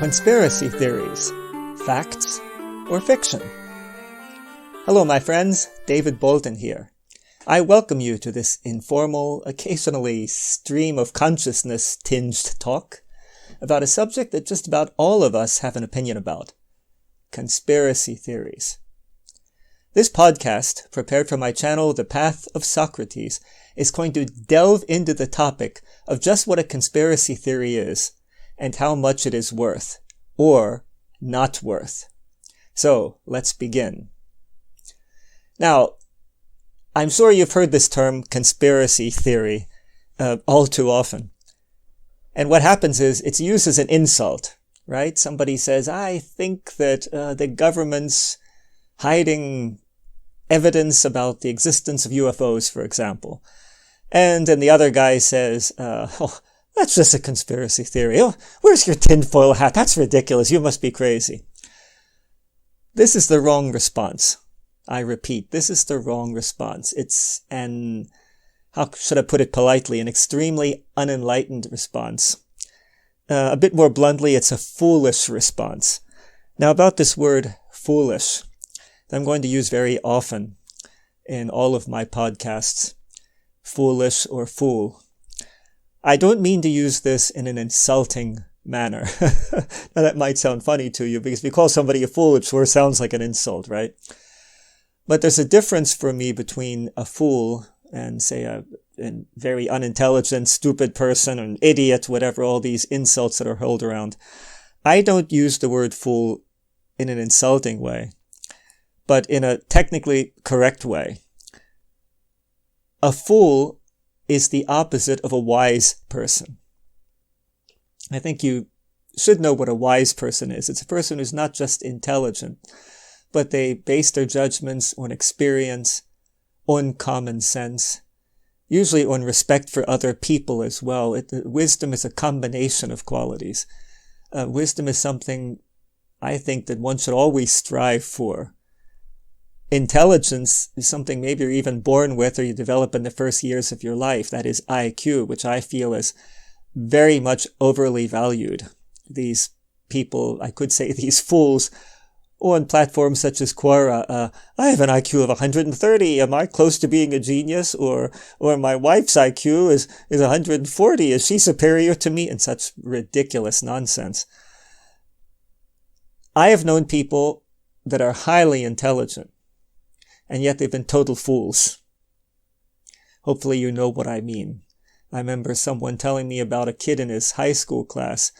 Conspiracy theories, facts or fiction? Hello my friends, David Bolton here. I welcome you to this informal, occasionally stream of consciousness tinged talk about a subject that just about all of us have an opinion about. Conspiracy theories. This podcast, prepared for my channel The Path of Socrates, is going to delve into the topic of just what a conspiracy theory is and how much it is worth, or not worth. So, let's begin. Now, I'm sure you've heard this term conspiracy theory all too often. And what happens is it's used as an insult, right? Somebody says, I think that the government's hiding evidence about the existence of UFOs, for example. And then the other guy says, that's just a conspiracy theory. Oh, where's your tinfoil hat? That's ridiculous. You must be crazy. This is the wrong response. I repeat, this is the wrong response. It's how should I put it politely, an extremely unenlightened response. A bit more bluntly, it's a foolish response. Now about this word foolish, that I'm going to use very often in all of my podcasts, foolish or fool. I don't mean to use this in an insulting manner. Now that might sound funny to you because if you call somebody a fool, it sure sounds like an insult, right? But there's a difference for me between a fool and, say, a very unintelligent, stupid person, an idiot, whatever, all these insults that are hurled around. I don't use the word fool in an insulting way, but in a technically correct way. A fool is the opposite of a wise person. I think you should know what a wise person is. It's a person who's not just intelligent, but they base their judgments on experience, on common sense, usually on respect for other people as well. Wisdom is a combination of qualities. Wisdom is something I think that one should always strive for. Intelligence is something maybe you're even born with or you develop in the first years of your life. That is IQ, which I feel is very much overly valued. These people, I could say these fools, on platforms such as Quora, I have an IQ of 130. Am I close to being a genius? Or my wife's IQ is 140. Is she superior to me? And such ridiculous nonsense. I have known people that are highly intelligent, and yet they've been total fools. Hopefully you know what I mean. I remember someone telling me about a kid in his high school class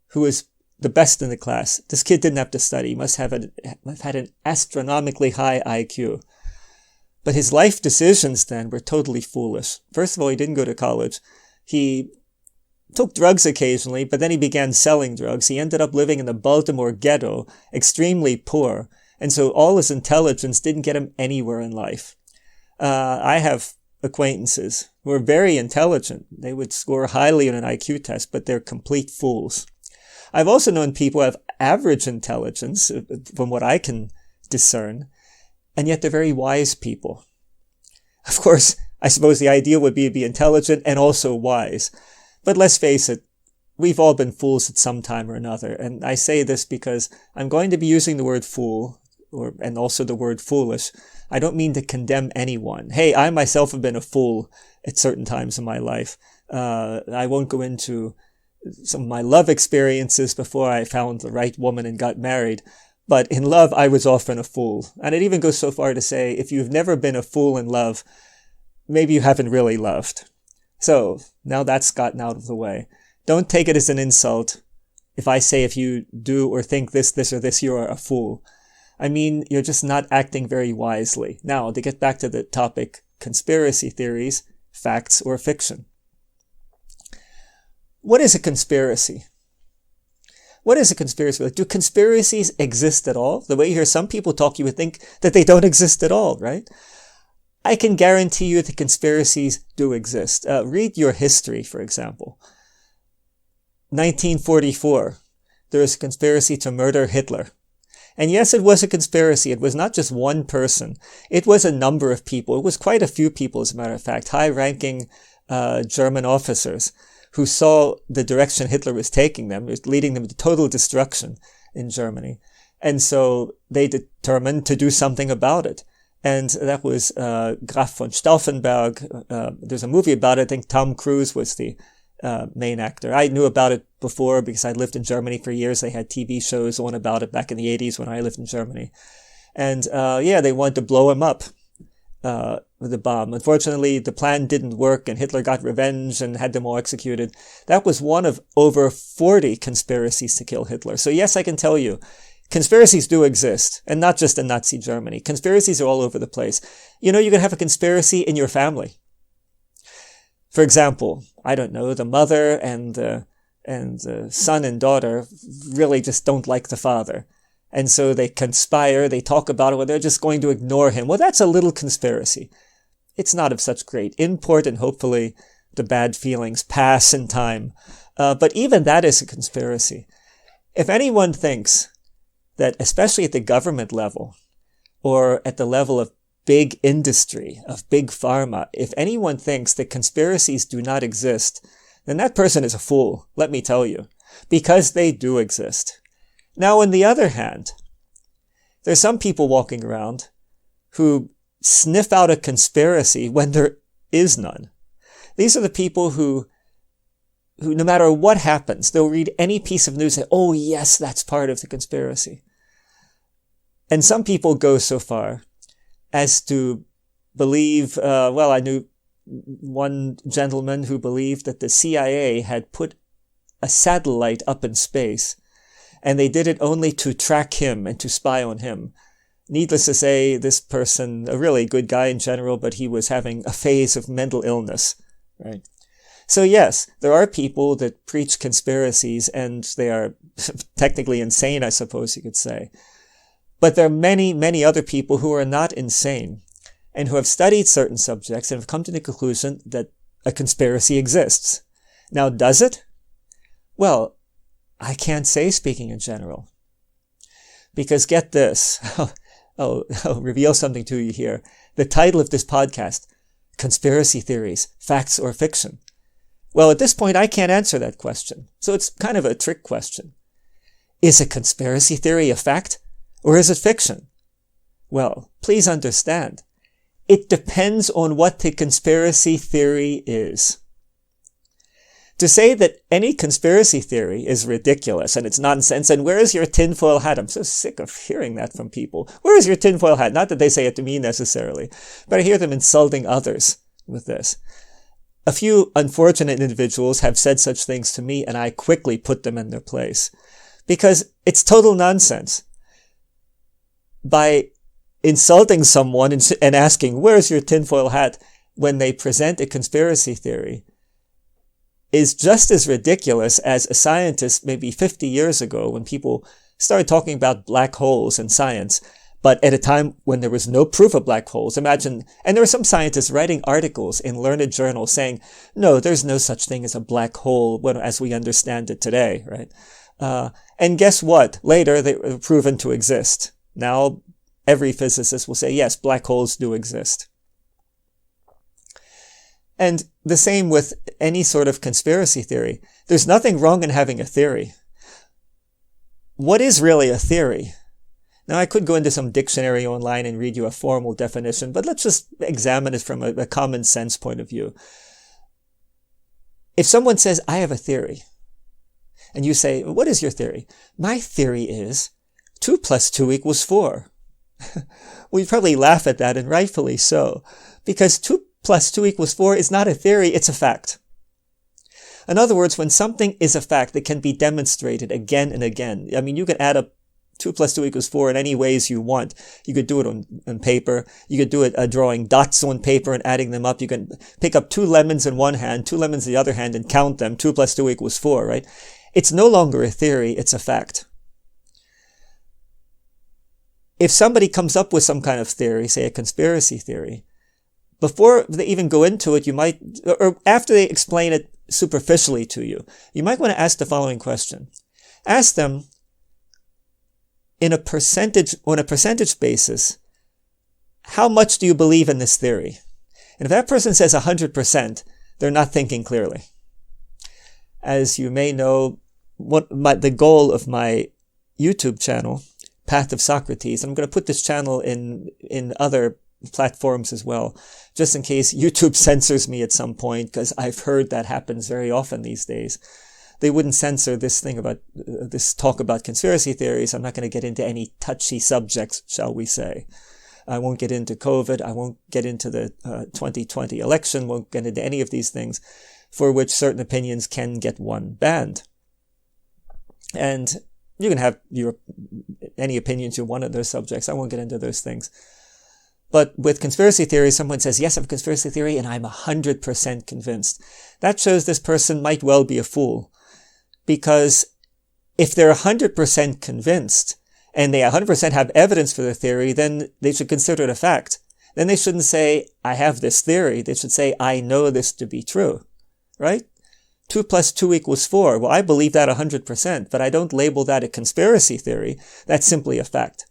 who was the best in the class. This kid didn't have to study. He must have had an astronomically high IQ. But his life decisions then were totally foolish. First of all, he didn't go to college. He took drugs occasionally, but then he began selling drugs. He ended up living in the Baltimore ghetto, extremely poor. And so all his intelligence didn't get him anywhere in life. I have acquaintances who are very intelligent. They would score highly on an IQ test, but they're complete fools. I've also known people who have average intelligence, from what I can discern, and yet they're very wise people. Of course, I suppose the ideal would be to be intelligent and also wise. But let's face it, we've all been fools at some time or another. And I say this because I'm going to be using the word fool, and also the word foolish. I don't mean to condemn anyone. Hey, I myself have been a fool at certain times in my life. I won't go into some of my love experiences before I found the right woman and got married. But in love, I was often a fool. And it even goes so far to say, if you've never been a fool in love, maybe you haven't really loved. So, now that's gotten out of the way. Don't take it as an insult if I say if you do or think this or this, you're a fool. I mean, you're just not acting very wisely. Now, to get back to the topic, conspiracy theories, facts or fiction. What is a conspiracy? What is a conspiracy? Do conspiracies exist at all? The way you hear some people talk, you would think that they don't exist at all, right? I can guarantee you that conspiracies do exist. Read your history, for example. 1944, there was a conspiracy to murder Hitler. And yes, it was a conspiracy. It was not just one person. It was a number of people. It was quite a few people, as a matter of fact, high-ranking German officers who saw the direction Hitler was taking them, was leading them to total destruction in Germany. And so they determined to do something about it. And that was Graf von Stauffenberg. There's a movie about it. I think Tom Cruise was the main actor. I knew about it before because I lived in Germany for years. They had TV shows on about it back in the 80s when I lived in Germany. And they wanted to blow him up with a bomb. Unfortunately, the plan didn't work and Hitler got revenge and had them all executed. That was one of over 40 conspiracies to kill Hitler. So yes, I can tell you, conspiracies do exist, and not just in Nazi Germany. Conspiracies are all over the place. You know, you can have a conspiracy in your family. For example, I don't know, the mother and the son and daughter really just don't like the father. And so they conspire, they talk about it, well, they're just going to ignore him. Well, that's a little conspiracy. It's not of such great import, and hopefully the bad feelings pass in time. But even that is a conspiracy. If anyone thinks that, especially at the government level, or at the level of big industry, of big pharma, if anyone thinks that conspiracies do not exist, then that person is a fool, let me tell you, because they do exist. Now, on the other hand, there's some people walking around who sniff out a conspiracy when there is none. These are the people who no matter what happens, they'll read any piece of news and say, oh yes, that's part of the conspiracy. And some people go so far as to believe, I knew one gentleman who believed that the CIA had put a satellite up in space, and they did it only to track him and to spy on him. Needless to say, this person, a really good guy in general, but he was having a phase of mental illness, right? So yes, there are people that preach conspiracies, and they are technically insane, I suppose you could say. But there are many, many other people who are not insane and who have studied certain subjects and have come to the conclusion that a conspiracy exists. Now, does it? Well, I can't say, speaking in general. Because get this, I'll reveal something to you here. The title of this podcast, Conspiracy Theories, Facts or Fiction? Well, at this point, I can't answer that question. So it's kind of a trick question. Is a conspiracy theory a fact? Or is it fiction? Well, please understand. It depends on what the conspiracy theory is. To say that any conspiracy theory is ridiculous and it's nonsense, and where is your tinfoil hat? I'm so sick of hearing that from people. Where is your tinfoil hat? Not that they say it to me necessarily, but I hear them insulting others with this. A few unfortunate individuals have said such things to me, and I quickly put them in their place. Because it's total nonsense. By insulting someone and asking, where's your tinfoil hat, when they present a conspiracy theory, is just as ridiculous as a scientist maybe 50 years ago when people started talking about black holes in science, but at a time when there was no proof of black holes. Imagine, and there were some scientists writing articles in learned journals saying, no, there's no such thing as a black hole as we understand it today, right? And guess what? Later, they were proven to exist. Now, every physicist will say, yes, black holes do exist. And the same with any sort of conspiracy theory. There's nothing wrong in having a theory. What is really a theory? Now, I could go into some dictionary online and read you a formal definition, but let's just examine it from a common sense point of view. If someone says, I have a theory, and you say, what is your theory? My theory is 2 + 2 = 4. We probably laugh at that, and rightfully so, because 2 + 2 = 4 is not a theory, it's a fact. In other words, when something is a fact that can be demonstrated again and again, I mean, you can add up 2 + 2 = 4 in any ways you want. You could do it on paper. You could do it drawing dots on paper and adding them up. You can pick up 2 lemons in one hand, 2 lemons in the other hand, and count them. 2 + 2 = 4, right? It's no longer a theory, it's a fact. If somebody comes up with some kind of theory, say a conspiracy theory, before they even go into it, you might, or after they explain it superficially to you, you might want to ask the following question. Ask them, on a percentage basis, how much do you believe in this theory? And if that person says 100%, they're not thinking clearly. As you may know, the goal of my YouTube channel, Path of Socrates, and I'm going to put this channel in other platforms as well, just in case YouTube censors me at some point, because I've heard that happens very often these days. They wouldn't censor this thing about this talk about conspiracy theories. I'm not going to get into any touchy subjects, shall we say. I won't get into COVID. I won't get into the 2020 election. Won't get into any of these things for which certain opinions can get one banned. And you can have any opinions you want on those subjects. I won't get into those things. But with conspiracy theory, someone says, yes, I have a conspiracy theory, and I'm 100% convinced. That shows this person might well be a fool. Because if they're 100% convinced, and they 100% have evidence for their theory, then they should consider it a fact. Then they shouldn't say, I have this theory. They should say, I know this to be true. Right? 2 + 2 = 4. Well, I believe that 100%, but I don't label that a conspiracy theory. That's simply a fact.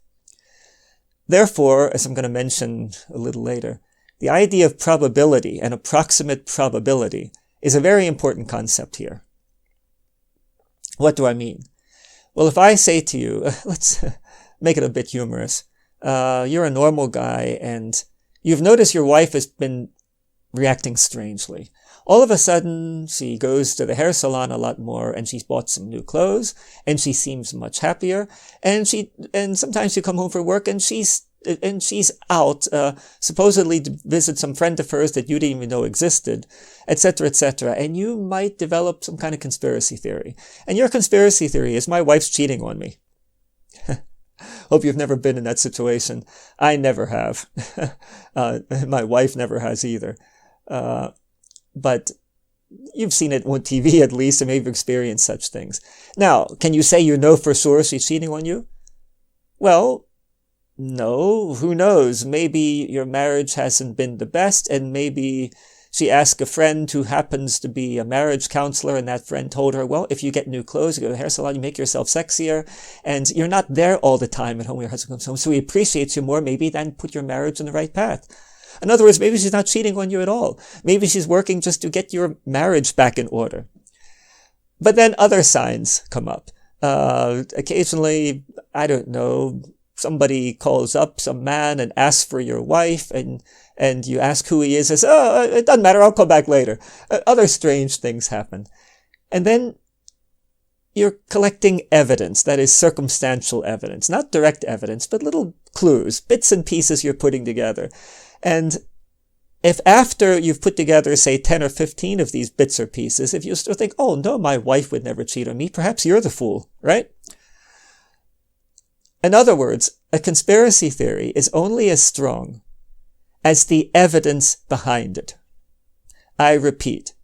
Therefore, as I'm going to mention a little later, the idea of probability and approximate probability is a very important concept here. What do I mean? Well, if I say to you, let's make it a bit humorous. You're a normal guy and you've noticed your wife has been reacting strangely. All of a sudden, she goes to the hair salon a lot more and she's bought some new clothes and she seems much happier. And sometimes you come home from work and she's out, supposedly to visit some friend of hers that you didn't even know existed, etc., etc. And you might develop some kind of conspiracy theory. And your conspiracy theory is, my wife's cheating on me. Hope you've never been in that situation. I never have. My wife never has either. But you've seen it on TV at least, and maybe experienced such things. Now, can you say you know for sure she's cheating on you? Well, no, who knows? Maybe your marriage hasn't been the best, and maybe she asked a friend who happens to be a marriage counselor, and that friend told her, well, if you get new clothes, you go to the hair salon, you make yourself sexier, and you're not there all the time at home when your husband comes home, so he appreciates you more, maybe then put your marriage on the right path. In other words, maybe she's not cheating on you at all. Maybe she's working just to get your marriage back in order. But then other signs come up. Occasionally, I don't know, somebody calls up some man and asks for your wife, and you ask who he is, and says, oh, it doesn't matter, I'll come back later. Other strange things happen. And then you're collecting evidence, that is circumstantial evidence, not direct evidence, but little clues, bits and pieces you're putting together. And if after you've put together, say, 10 or 15 of these bits or pieces, if you still think, oh, no, my wife would never cheat on me, perhaps you're the fool, right? In other words, a conspiracy theory is only as strong as the evidence behind it. I repeat,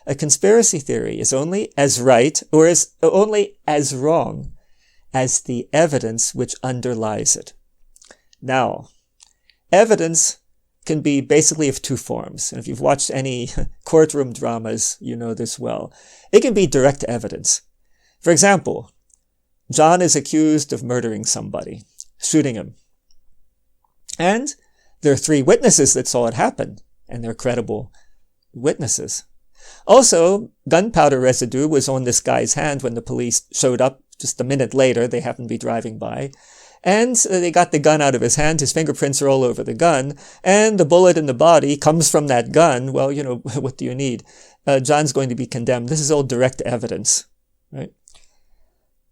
a conspiracy theory is only as right, or is only as wrong, as the evidence which underlies it. Now, evidence can be basically of two forms. And if you've watched any courtroom dramas, you know this well. It can be direct evidence. For example, John is accused of murdering somebody, shooting him. And there are 3 witnesses that saw it happen, and they're credible witnesses. Also, gunpowder residue was on this guy's hand when the police showed up just a minute later. They happened to be driving by. And they got the gun out of his hand. His fingerprints are all over the gun. And the bullet in the body comes from that gun. Well, you know, what do you need? John's going to be condemned. This is all direct evidence, right?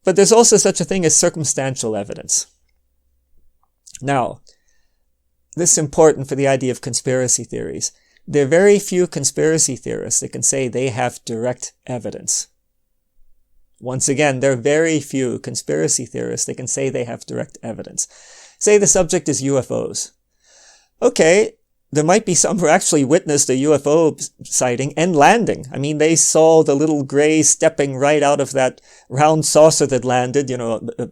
But there's also such a thing as circumstantial evidence. Now, this is important for the idea of conspiracy theories. There are very few conspiracy theorists that can say they have direct evidence. Once again, there are very few conspiracy theorists that can say they have direct evidence. Say the subject is UFOs. Okay, there might be some who actually witnessed a UFO sighting and landing. I mean, they saw the little gray stepping right out of that round saucer that landed,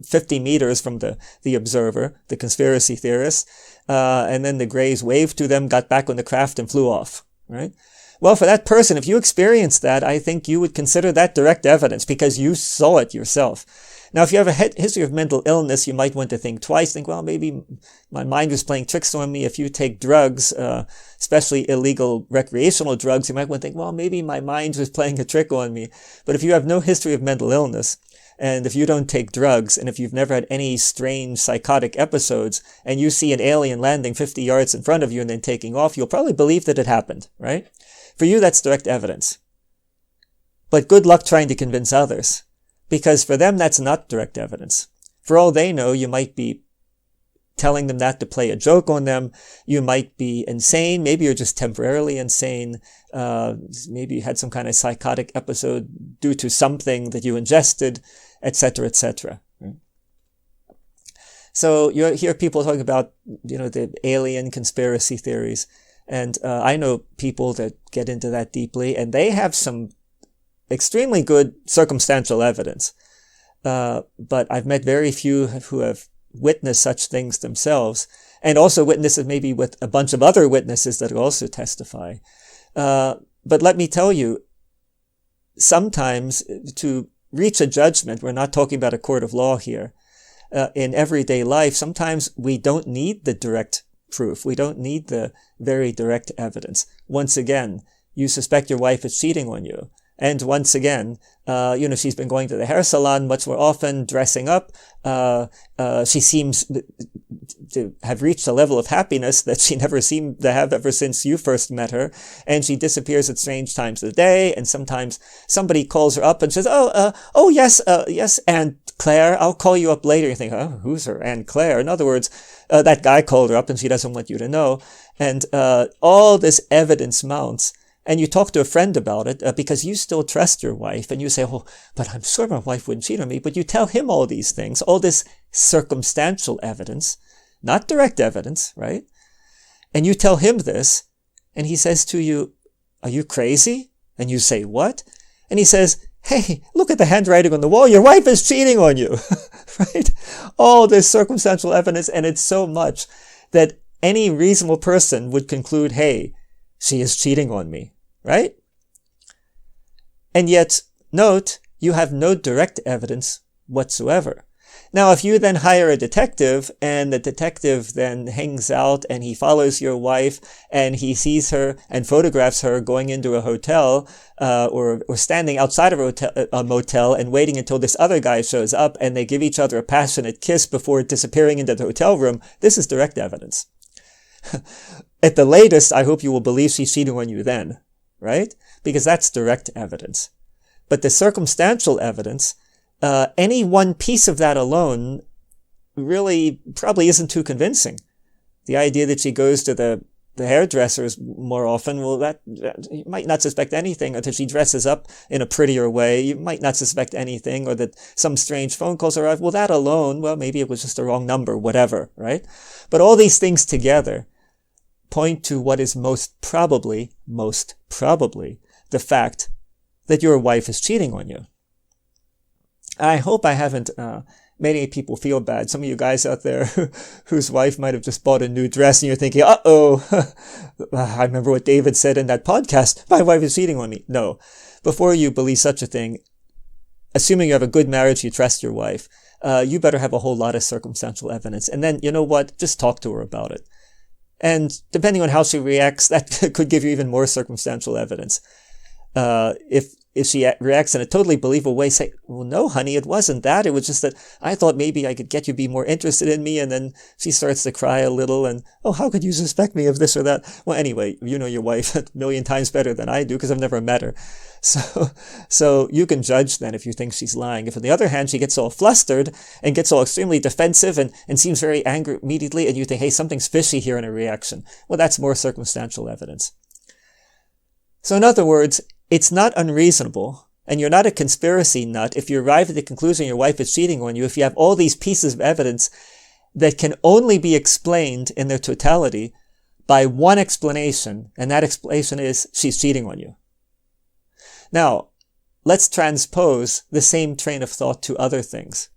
50 meters from the observer, the conspiracy theorist. And then the grays waved to them, got back on the craft and flew off, right? Well, for that person, if you experienced that, I think you would consider that direct evidence because you saw it yourself. Now, if you have a history of mental illness, you might want to think twice. Think, well, maybe my mind was playing tricks on me. If you take drugs, especially illegal recreational drugs, you might want to think, well, maybe my mind was playing a trick on me. But if you have no history of mental illness, and if you don't take drugs, and if you've never had any strange psychotic episodes, and you see an alien landing 50 yards in front of you and then taking off, you'll probably believe that it happened, right? For you, that's direct evidence. But good luck trying to convince others, because for them, that's not direct evidence. For all they know, you might be telling them that to play a joke on them. You might be insane. Maybe you're just temporarily insane. Maybe you had some kind of psychotic episode due to something that you ingested, etc., etc. So you hear people talking about, the alien conspiracy theories. And I know people that get into that deeply, and they have some extremely good circumstantial evidence. But I've met very few who have witnessed such things themselves, and also witnesses maybe with a bunch of other witnesses that also testify. But let me tell you, sometimes to reach a judgment, we're not talking about a court of law here, in everyday life, sometimes we don't need the direct proof. We don't need the very direct evidence. Once again, you suspect your wife is cheating on you. And once again, she's been going to the hair salon much more often, dressing up. She seems to have reached a level of happiness that she never seemed to have ever since you first met her. And she disappears at strange times of the day. And sometimes somebody calls her up and says, yes, Aunt Claire, I'll call you up later. You think, oh, who's her Aunt Claire? In other words, that guy called her up and she doesn't want you to know. And all this evidence mounts. And you talk to a friend about it because you still trust your wife. And you say, oh, but I'm sure my wife wouldn't cheat on me. But you tell him all these things, all this circumstantial evidence, not direct evidence, right? And you tell him this, and he says to you, are you crazy? And you say, what? And he says, hey, look at the handwriting on the wall. Your wife is cheating on you, right? All this circumstantial evidence, and it's so much that any reasonable person would conclude, hey, she is cheating on me, right? And yet, note, you have no direct evidence whatsoever. Now, if you then hire a detective, and the detective then hangs out and he follows your wife and he sees her and photographs her going into a hotel, or standing outside of a motel and waiting until this other guy shows up and they give each other a passionate kiss before disappearing into the hotel room, this is direct evidence. At the latest, I hope you will believe she's cheating on you then, right? Because that's direct evidence. But the circumstantial evidence, any one piece of that alone really probably isn't too convincing. The idea that she goes to the hairdressers more often, well, that you might not suspect anything, or that she dresses up in a prettier way, you might not suspect anything, or that some strange phone calls arrive. Well, that alone, well, maybe it was just the wrong number, whatever, right? But all these things together point to what is most probably the fact that your wife is cheating on you. I hope I haven't made any people feel bad. Some of you guys out there whose wife might have just bought a new dress and you're thinking, uh-oh, I remember what David said in that podcast, my wife is cheating on me. No, before you believe such a thing, assuming you have a good marriage, you trust your wife, you better have a whole lot of circumstantial evidence. And then, you know what, just talk to her about it. And depending on how she reacts, that could give you even more circumstantial evidence. If she reacts in a totally believable way, say, well, no, honey, it wasn't that. It was just that I thought maybe I could get you to be more interested in me. And then she starts to cry a little and, oh, how could you suspect me of this or that? Well, anyway, you know your wife a million times better than I do because I've never met her. So you can judge then if you think she's lying. If on the other hand, she gets all flustered and gets all extremely defensive and seems very angry immediately, and you think, hey, something's fishy here in her reaction. Well, that's more circumstantial evidence. So in other words, it's not unreasonable, and you're not a conspiracy nut if you arrive at the conclusion your wife is cheating on you, if you have all these pieces of evidence that can only be explained in their totality by one explanation, and that explanation is she's cheating on you. Now, let's transpose the same train of thought to other things.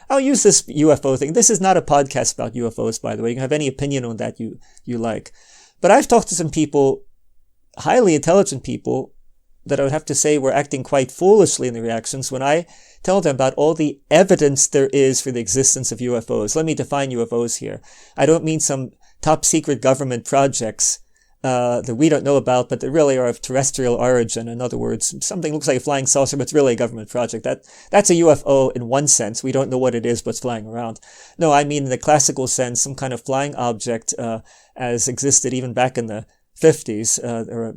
I'll use this UFO thing. This is not a podcast about UFOs, by the way. You can have any opinion on that you like. But I've talked to some people highly intelligent people that I would have to say were acting quite foolishly in the reactions when I tell them about all the evidence there is for the existence of UFOs. Let me define UFOs here. I don't mean some top secret government projects that we don't know about, but that really are of terrestrial origin. In other words, something looks like a flying saucer, but it's really a government project. That's a UFO in one sense. We don't know what it is, but it's flying around. No, I mean in the classical sense, some kind of flying object as existed even back in the 50s, or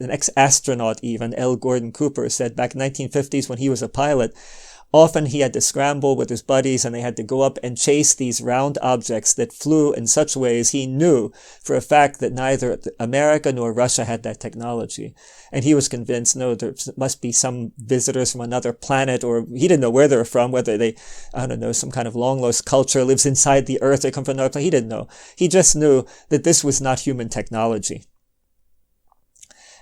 an ex-astronaut even, L. Gordon Cooper, said back in the 1950s when he was a pilot, often he had to scramble with his buddies and they had to go up and chase these round objects that flew in such ways he knew for a fact that neither America nor Russia had that technology. And he was convinced, no, there must be some visitors from another planet, or he didn't know where they were from, whether they, I don't know, some kind of long-lost culture lives inside the earth, they come from another planet. He didn't know. He just knew that this was not human technology.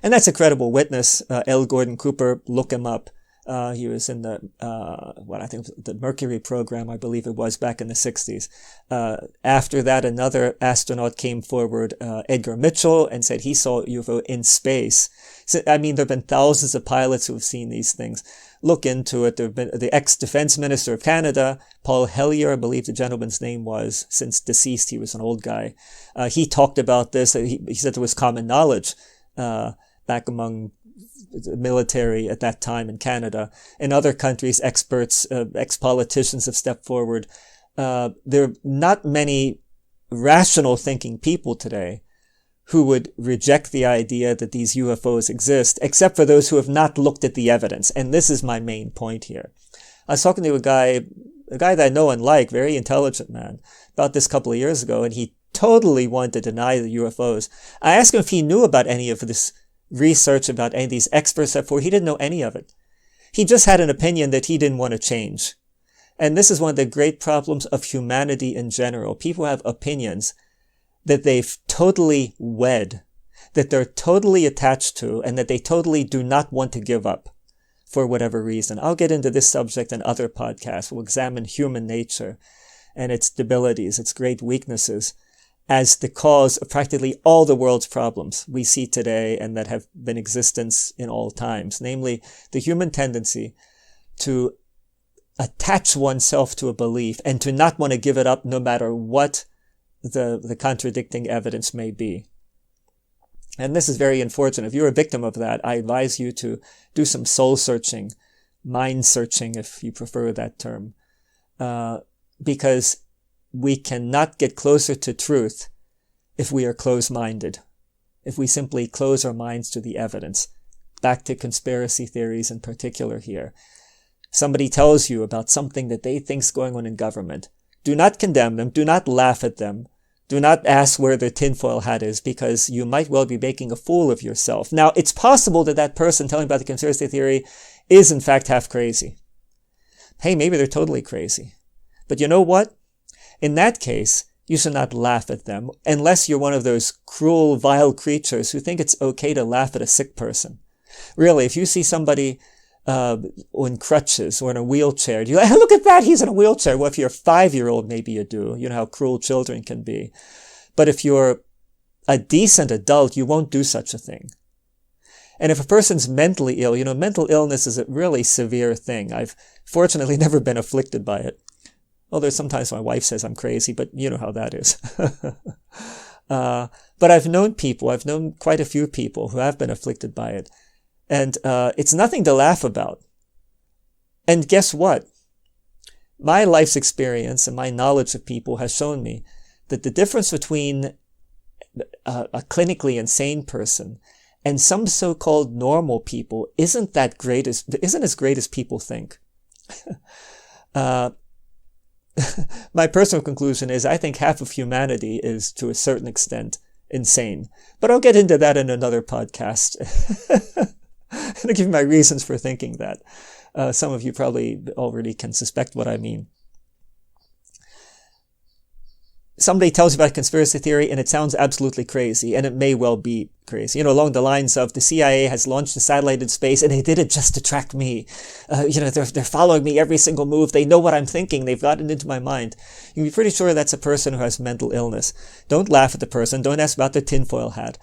And that's a credible witness. L. Gordon Cooper, look him up. He was in the, I think the Mercury program, I believe it was, back in the 60s. After that, another astronaut came forward, Edgar Mitchell, and said he saw a UFO in space. So, I mean, there have been thousands of pilots who have seen these things. Look into it. There have been the ex-defense minister of Canada, Paul Hellyer, I believe the gentleman's name was, since deceased, he was an old guy. He talked about this. He said there was common knowledge, back among the military at that time in Canada. In other countries, experts, ex-politicians have stepped forward. There are not many rational thinking people today who would reject the idea that these UFOs exist, except for those who have not looked at the evidence. And this is my main point here. I was talking to a guy that I know and like, very intelligent man, about this couple of years ago, and he totally wanted to deny the UFOs. I asked him if he knew about any of this research, about any of these experts set forward. He didn't know any of it. He just had an opinion that he didn't want to change. And this is one of the great problems of humanity in general. People have opinions that they've totally wed, that they're totally attached to, and that they totally do not want to give up for whatever reason. I'll get into this subject in other podcasts. We'll examine human nature and its debilities, its great weaknesses, as the cause of practically all the world's problems we see today and that have been in existence in all times, namely the human tendency to attach oneself to a belief and to not want to give it up no matter what the contradicting evidence may be. And this is very unfortunate. If you're a victim of that, I advise you to do some soul searching, mind searching, if you prefer that term, because we cannot get closer to truth if we are close-minded, if we simply close our minds to the evidence. Back to conspiracy theories in particular here. Somebody tells you about something that they think's going on in government. Do not condemn them. Do not laugh at them. Do not ask where their tinfoil hat is, because you might well be making a fool of yourself. Now, it's possible that that person telling about the conspiracy theory is in fact half crazy. Hey, maybe they're totally crazy. But you know what? In that case, you should not laugh at them, unless you're one of those cruel, vile creatures who think it's okay to laugh at a sick person. Really, if you see somebody in crutches or in a wheelchair, you're like, hey, look at that, he's in a wheelchair. Well, if you're a 5-year-old, maybe you do. You know how cruel children can be. But if you're a decent adult, you won't do such a thing. And if a person's mentally ill, mental illness is a really severe thing. I've fortunately never been afflicted by it. Although sometimes my wife says I'm crazy, but you know how that is. But I've known quite a few people who have been afflicted by it. And it's nothing to laugh about. And guess what? My life's experience and my knowledge of people has shown me that the difference between a clinically insane person and some so-called normal people isn't as great as people think. My personal conclusion is I think half of humanity is, to a certain extent, insane. But I'll get into that in another podcast. I'll give you my reasons for thinking that. Some of you probably already can suspect what I mean. Somebody tells you about a conspiracy theory and it sounds absolutely crazy, and it may well be crazy. Along the lines of the CIA has launched a satellite in space and they did it just to track me. They're following me every single move. They know what I'm thinking. They've gotten into my mind. You can be pretty sure that's a person who has mental illness. Don't laugh at the person. Don't ask about their tinfoil hat.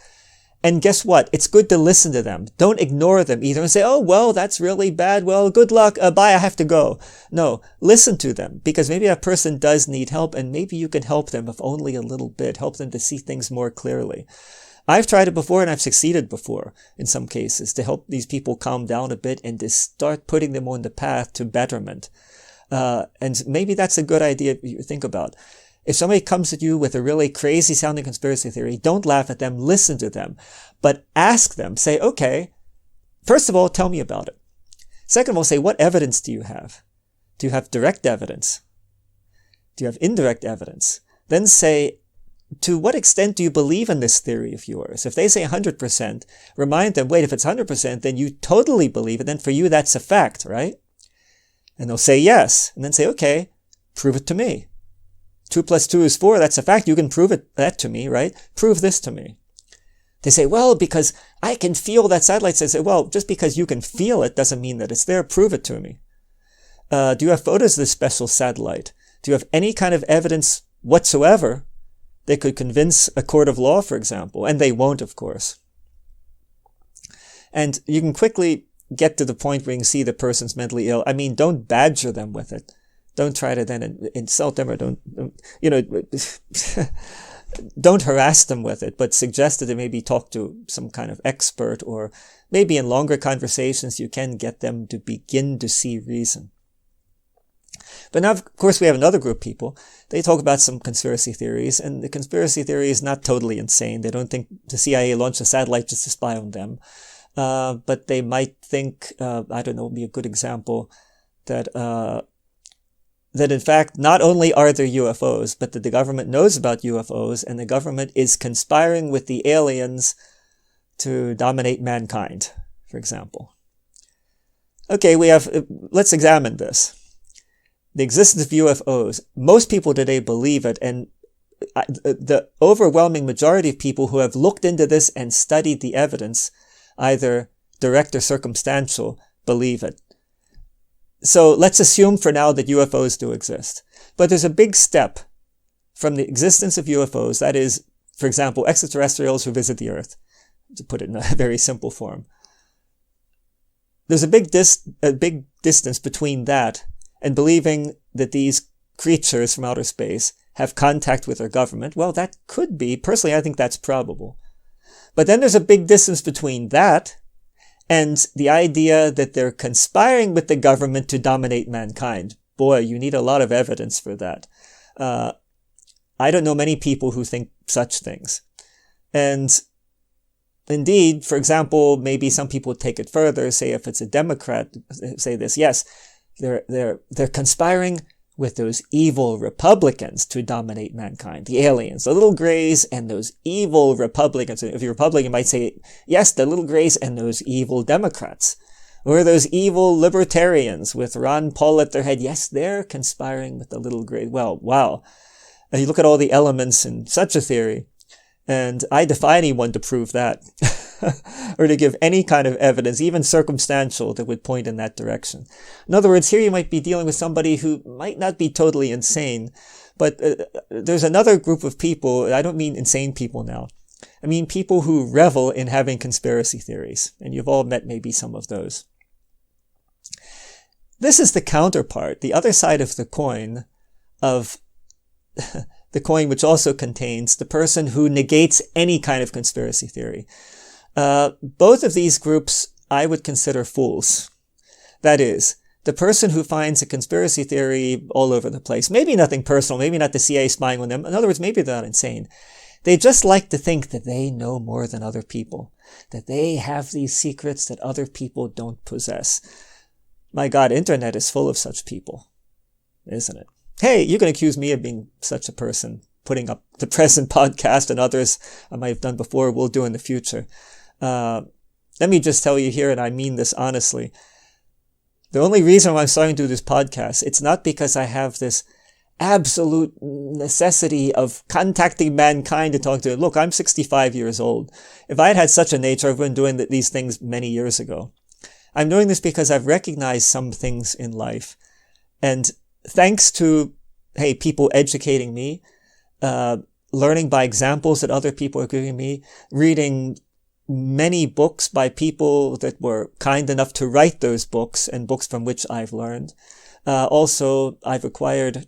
And guess what? It's good to listen to them. Don't ignore them either and say, oh, well, that's really bad. Well, good luck. Bye, I have to go. No, listen to them, because maybe that person does need help, and maybe you can help them, if only a little bit, help them to see things more clearly. I've tried it before, and I've succeeded before in some cases to help these people calm down a bit and to start putting them on the path to betterment. And maybe that's a good idea you think about. If somebody comes at you with a really crazy sounding conspiracy theory, don't laugh at them, listen to them, but ask them, say, okay, first of all, tell me about it. Second of all, say, what evidence do you have? Do you have direct evidence? Do you have indirect evidence? Then say, to what extent do you believe in this theory of yours? If they say 100%, remind them, wait, if it's 100%, then you totally believe it. Then for you, that's a fact, right? And they'll say yes. And then say, okay, prove it to me. 2 + 2 is 4. That's a fact. You can prove that to me, right? Prove this to me. They say, well, because I can feel that satellite. I say, well, just because you can feel it doesn't mean that it's there. Prove it to me. Do you have photos of this special satellite? Do you have any kind of evidence whatsoever that could convince a court of law, for example? And they won't, of course. And you can quickly get to the point where you can see the person's mentally ill. I mean, don't badger them with it. Don't try to then insult them, or don't harass them with it, but suggest that they maybe talk to some kind of expert, or maybe in longer conversations you can get them to begin to see reason. But now, of course, we have another group of people. They talk about some conspiracy theories, and the conspiracy theory is not totally insane. They don't think the CIA launched a satellite just to spy on them. But they might think, I don't know, would be a good example, that in fact, not only are there UFOs, but that the government knows about UFOs, and the government is conspiring with the aliens to dominate mankind, for example. Okay, let's examine this. The existence of UFOs. Most people today believe it, and the overwhelming majority of people who have looked into this and studied the evidence, either direct or circumstantial, believe it. So let's assume for now that UFOs do exist. But there's a big step from the existence of UFOs, that is, for example, extraterrestrials who visit the Earth, to put it in a very simple form. There's a big distance between that and believing that these creatures from outer space have contact with our government. Well, that could be. Personally, I think that's probable. But then there's a big distance between that and the idea that they're conspiring with the government to dominate mankind. Boy, you need a lot of evidence for that. I don't know many people who think such things. And indeed, for example, maybe some people take it further, say if it's a Democrat, say this, yes, they're conspiring with those evil Republicans to dominate mankind, the aliens, the little grays and those evil Republicans. If you're Republican, you might say, yes, the little grays and those evil Democrats, or those evil libertarians with Ron Paul at their head. Yes, they're conspiring with the little grays. Well, wow. You look at all the elements in such a theory, and I defy anyone to prove that, or to give any kind of evidence, even circumstantial, that would point in that direction. In other words, here you might be dealing with somebody who might not be totally insane, but there's another group of people. I don't mean insane people now. I mean people who revel in having conspiracy theories, and you've all met maybe some of those. This is the counterpart, the other side of the coin of the coin which also contains the person who negates any kind of conspiracy theory. Both of these groups I would consider fools. That is, the person who finds a conspiracy theory all over the place, maybe nothing personal, maybe not the CIA spying on them. In other words, maybe they're not insane. They just like to think that they know more than other people, that they have these secrets that other people don't possess. My God, internet is full of such people, isn't it? Hey, you can accuse me of being such a person, putting up the present podcast and others I might have done before, will do in the future. Let me just tell you here, and I mean this honestly, the only reason why I'm starting to do this podcast, it's not because I have this absolute necessity of contacting mankind to talk to them. Look, I'm 65 years old. If I had had such a nature, I've been doing these things many years ago. I'm doing this because I've recognized some things in life. And thanks to, people educating me, learning by examples that other people are giving me, reading many books by people that were kind enough to write those books, and books from which I've learned. Also, I've acquired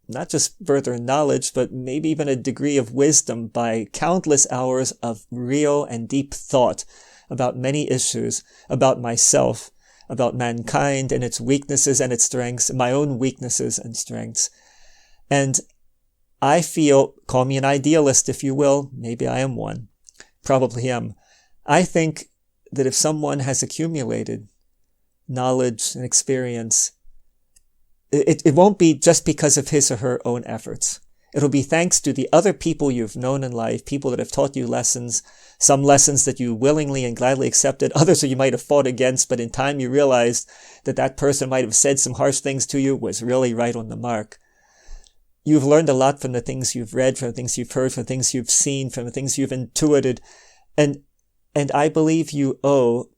not just further knowledge, but maybe even a degree of wisdom by countless hours of real and deep thought about many issues, about myself, about mankind and its weaknesses and its strengths, my own weaknesses and strengths. And I feel, call me an idealist if you will, maybe I am one, probably am. I think that if someone has accumulated knowledge and experience, it won't be just because of his or her own efforts. It'll be thanks to the other people you've known in life, people that have taught you lessons, some lessons that you willingly and gladly accepted, others that you might have fought against, but in time you realized that that person might have said some harsh things to you, was really right on the mark. You've learned a lot from the things you've read, from the things you've heard, from the things you've seen, from the things you've intuited, and I believe you owe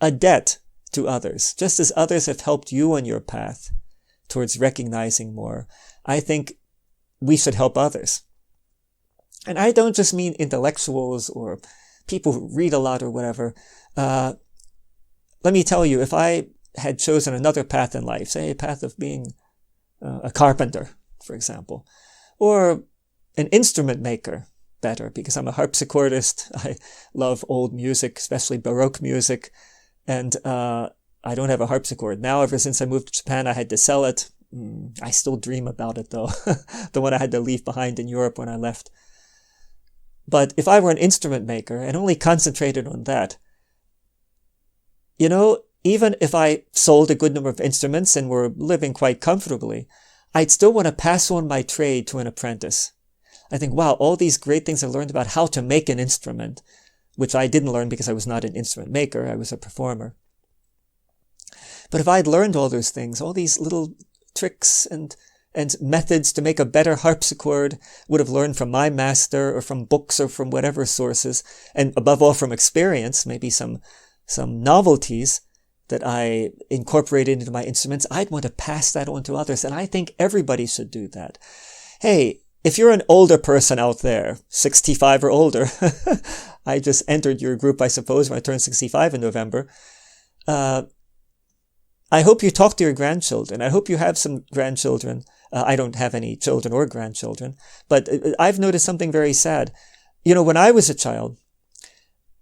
a debt to others, just as others have helped you on your path towards recognizing more. I think we should help others. And I don't just mean intellectuals or people who read a lot or whatever. Let me tell you, if I had chosen another path in life, say a path of being a carpenter, for example, or an instrument maker, better, because I'm a harpsichordist. I love old music, especially Baroque music, and I don't have a harpsichord now. Ever since I moved to Japan, I had to sell it. I still dream about it though, the one I had to leave behind in Europe when I left. But if I were an instrument maker and only concentrated on that, even if I sold a good number of instruments and were living quite comfortably, I'd still want to pass on my trade to an apprentice. I think, wow, all these great things I learned about how to make an instrument, which I didn't learn because I was not an instrument maker, I was a performer. But if I'd learned all those things, all these little tricks and methods to make a better harpsichord, would have learned from my master or from books or from whatever sources, and above all from experience, maybe some novelties that I incorporated into my instruments, I'd want to pass that on to others, and I think everybody should do that. Hey, if you're an older person out there, 65 or older, I just entered your group, I suppose, when I turned 65 in November, I hope you talk to your grandchildren. I hope you have some grandchildren. I don't have any children or grandchildren, but I've noticed something very sad. When I was a child,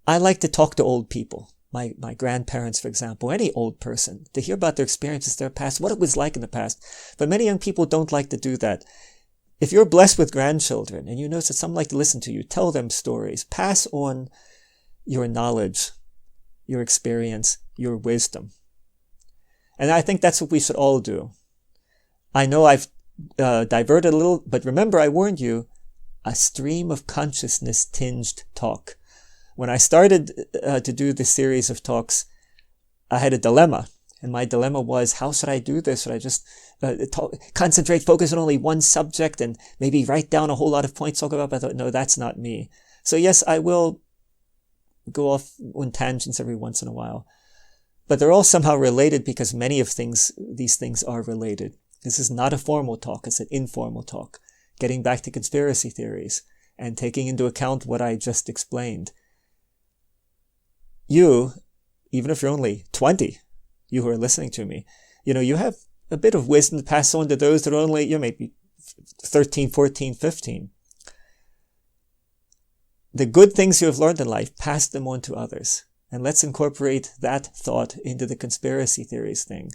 I liked to talk to old people, my grandparents, for example, any old person, to hear about their experiences, their past, what it was like in the past. But many young people don't like to do that. If you're blessed with grandchildren and you notice that some like to listen to you, tell them stories, pass on your knowledge, your experience, your wisdom. And I think that's what we should all do. I know I've diverted a little, but remember I warned you, a stream of consciousness tinged talk. When I started to do this series of talks, I had a dilemma. And my dilemma was, how should I do this? Should I just concentrate, focus on only one subject and maybe write down a whole lot of points to talk about? But I thought, no, that's not me. So yes, I will go off on tangents every once in a while. But they're all somehow related because many of these things are related. This is not a formal talk, it's an informal talk. Getting back to conspiracy theories and taking into account what I just explained. You, even if you're only 20, you who are listening to me, you have a bit of wisdom to pass on to those that are only, maybe 13, 14, 15. The good things you have learned in life, pass them on to others. And let's incorporate that thought into the conspiracy theories thing.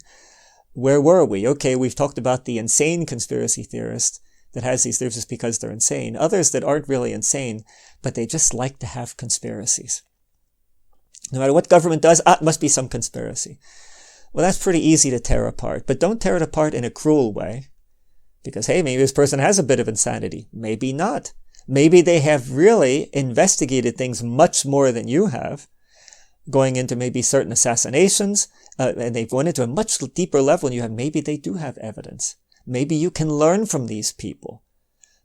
Where were we? Okay, we've talked about the insane conspiracy theorist that has these theories just because they're insane. Others that aren't really insane, but they just like to have conspiracies. No matter what government does, it must be some conspiracy. Well, that's pretty easy to tear apart, but don't tear it apart in a cruel way. Because, hey, maybe this person has a bit of insanity. Maybe not. Maybe they have really investigated things much more than you have, going into maybe certain assassinations, and they've gone into a much deeper level than you have. Maybe they do have evidence. Maybe you can learn from these people.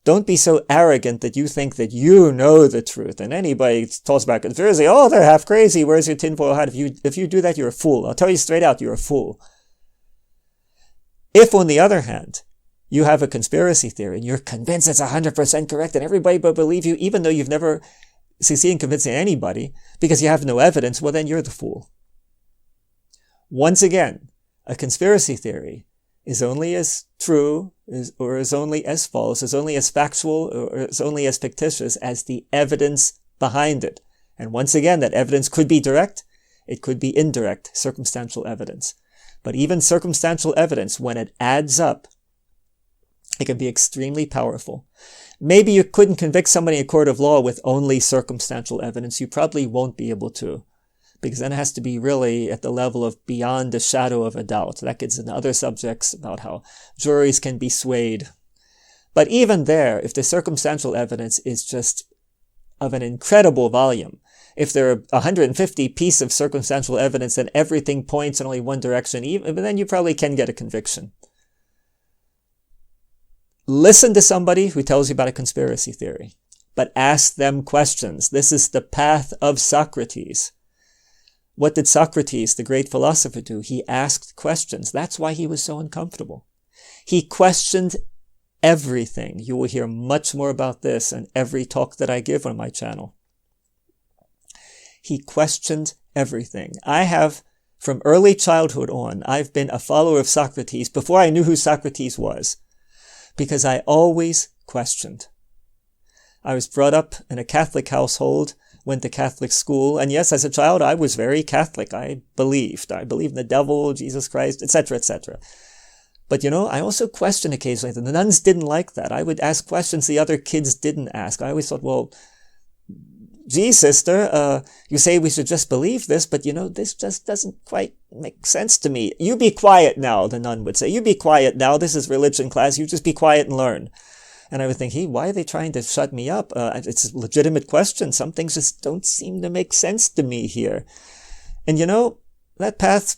Don't be so arrogant that you think that you know the truth. And anybody talks about conspiracy, oh, they're half crazy. Where's your tinfoil hat? If you do that, you're a fool. I'll tell you straight out, you're a fool. If, on the other hand, you have a conspiracy theory and you're convinced it's 100% correct and everybody will believe you, even though you've never succeed in convincing anybody because you have no evidence, well, then you're the fool. Once again, a conspiracy theory is only as true or is only as false, is only as factual or is only as fictitious as the evidence behind it. And once again, that evidence could be direct, it could be indirect, circumstantial evidence. But even circumstantial evidence, when it adds up, it can be extremely powerful. Maybe you couldn't convict somebody in a court of law with only circumstantial evidence. You probably won't be able to, because then it has to be really at the level of beyond a shadow of a doubt. That gets into other subjects about how juries can be swayed. But even there, if the circumstantial evidence is just of an incredible volume, if there are 150 pieces of circumstantial evidence and everything points in only one direction, then you probably can get a conviction. Listen to somebody who tells you about a conspiracy theory, but ask them questions. This is the path of Socrates. What did Socrates, the great philosopher, do? He asked questions. That's why he was so uncomfortable. He questioned everything. You will hear much more about this in every talk that I give on my channel. He questioned everything. I have, from early childhood on, I've been a follower of Socrates before I knew who Socrates was, because I always questioned. I was brought up in a Catholic household, went to Catholic school, and yes, as a child, I was very Catholic. I believed in the devil, Jesus Christ, etc., etc. But I also questioned occasionally. The nuns didn't like that. I would ask questions the other kids didn't ask. I always thought, well, gee, sister, you say we should just believe this, but this just doesn't quite make sense to me. You be quiet now, the nun would say. You be quiet now. This is religion class. You just be quiet and learn. And I would think, why are they trying to shut me up? It's a legitimate question. Some things just don't seem to make sense to me here. And that path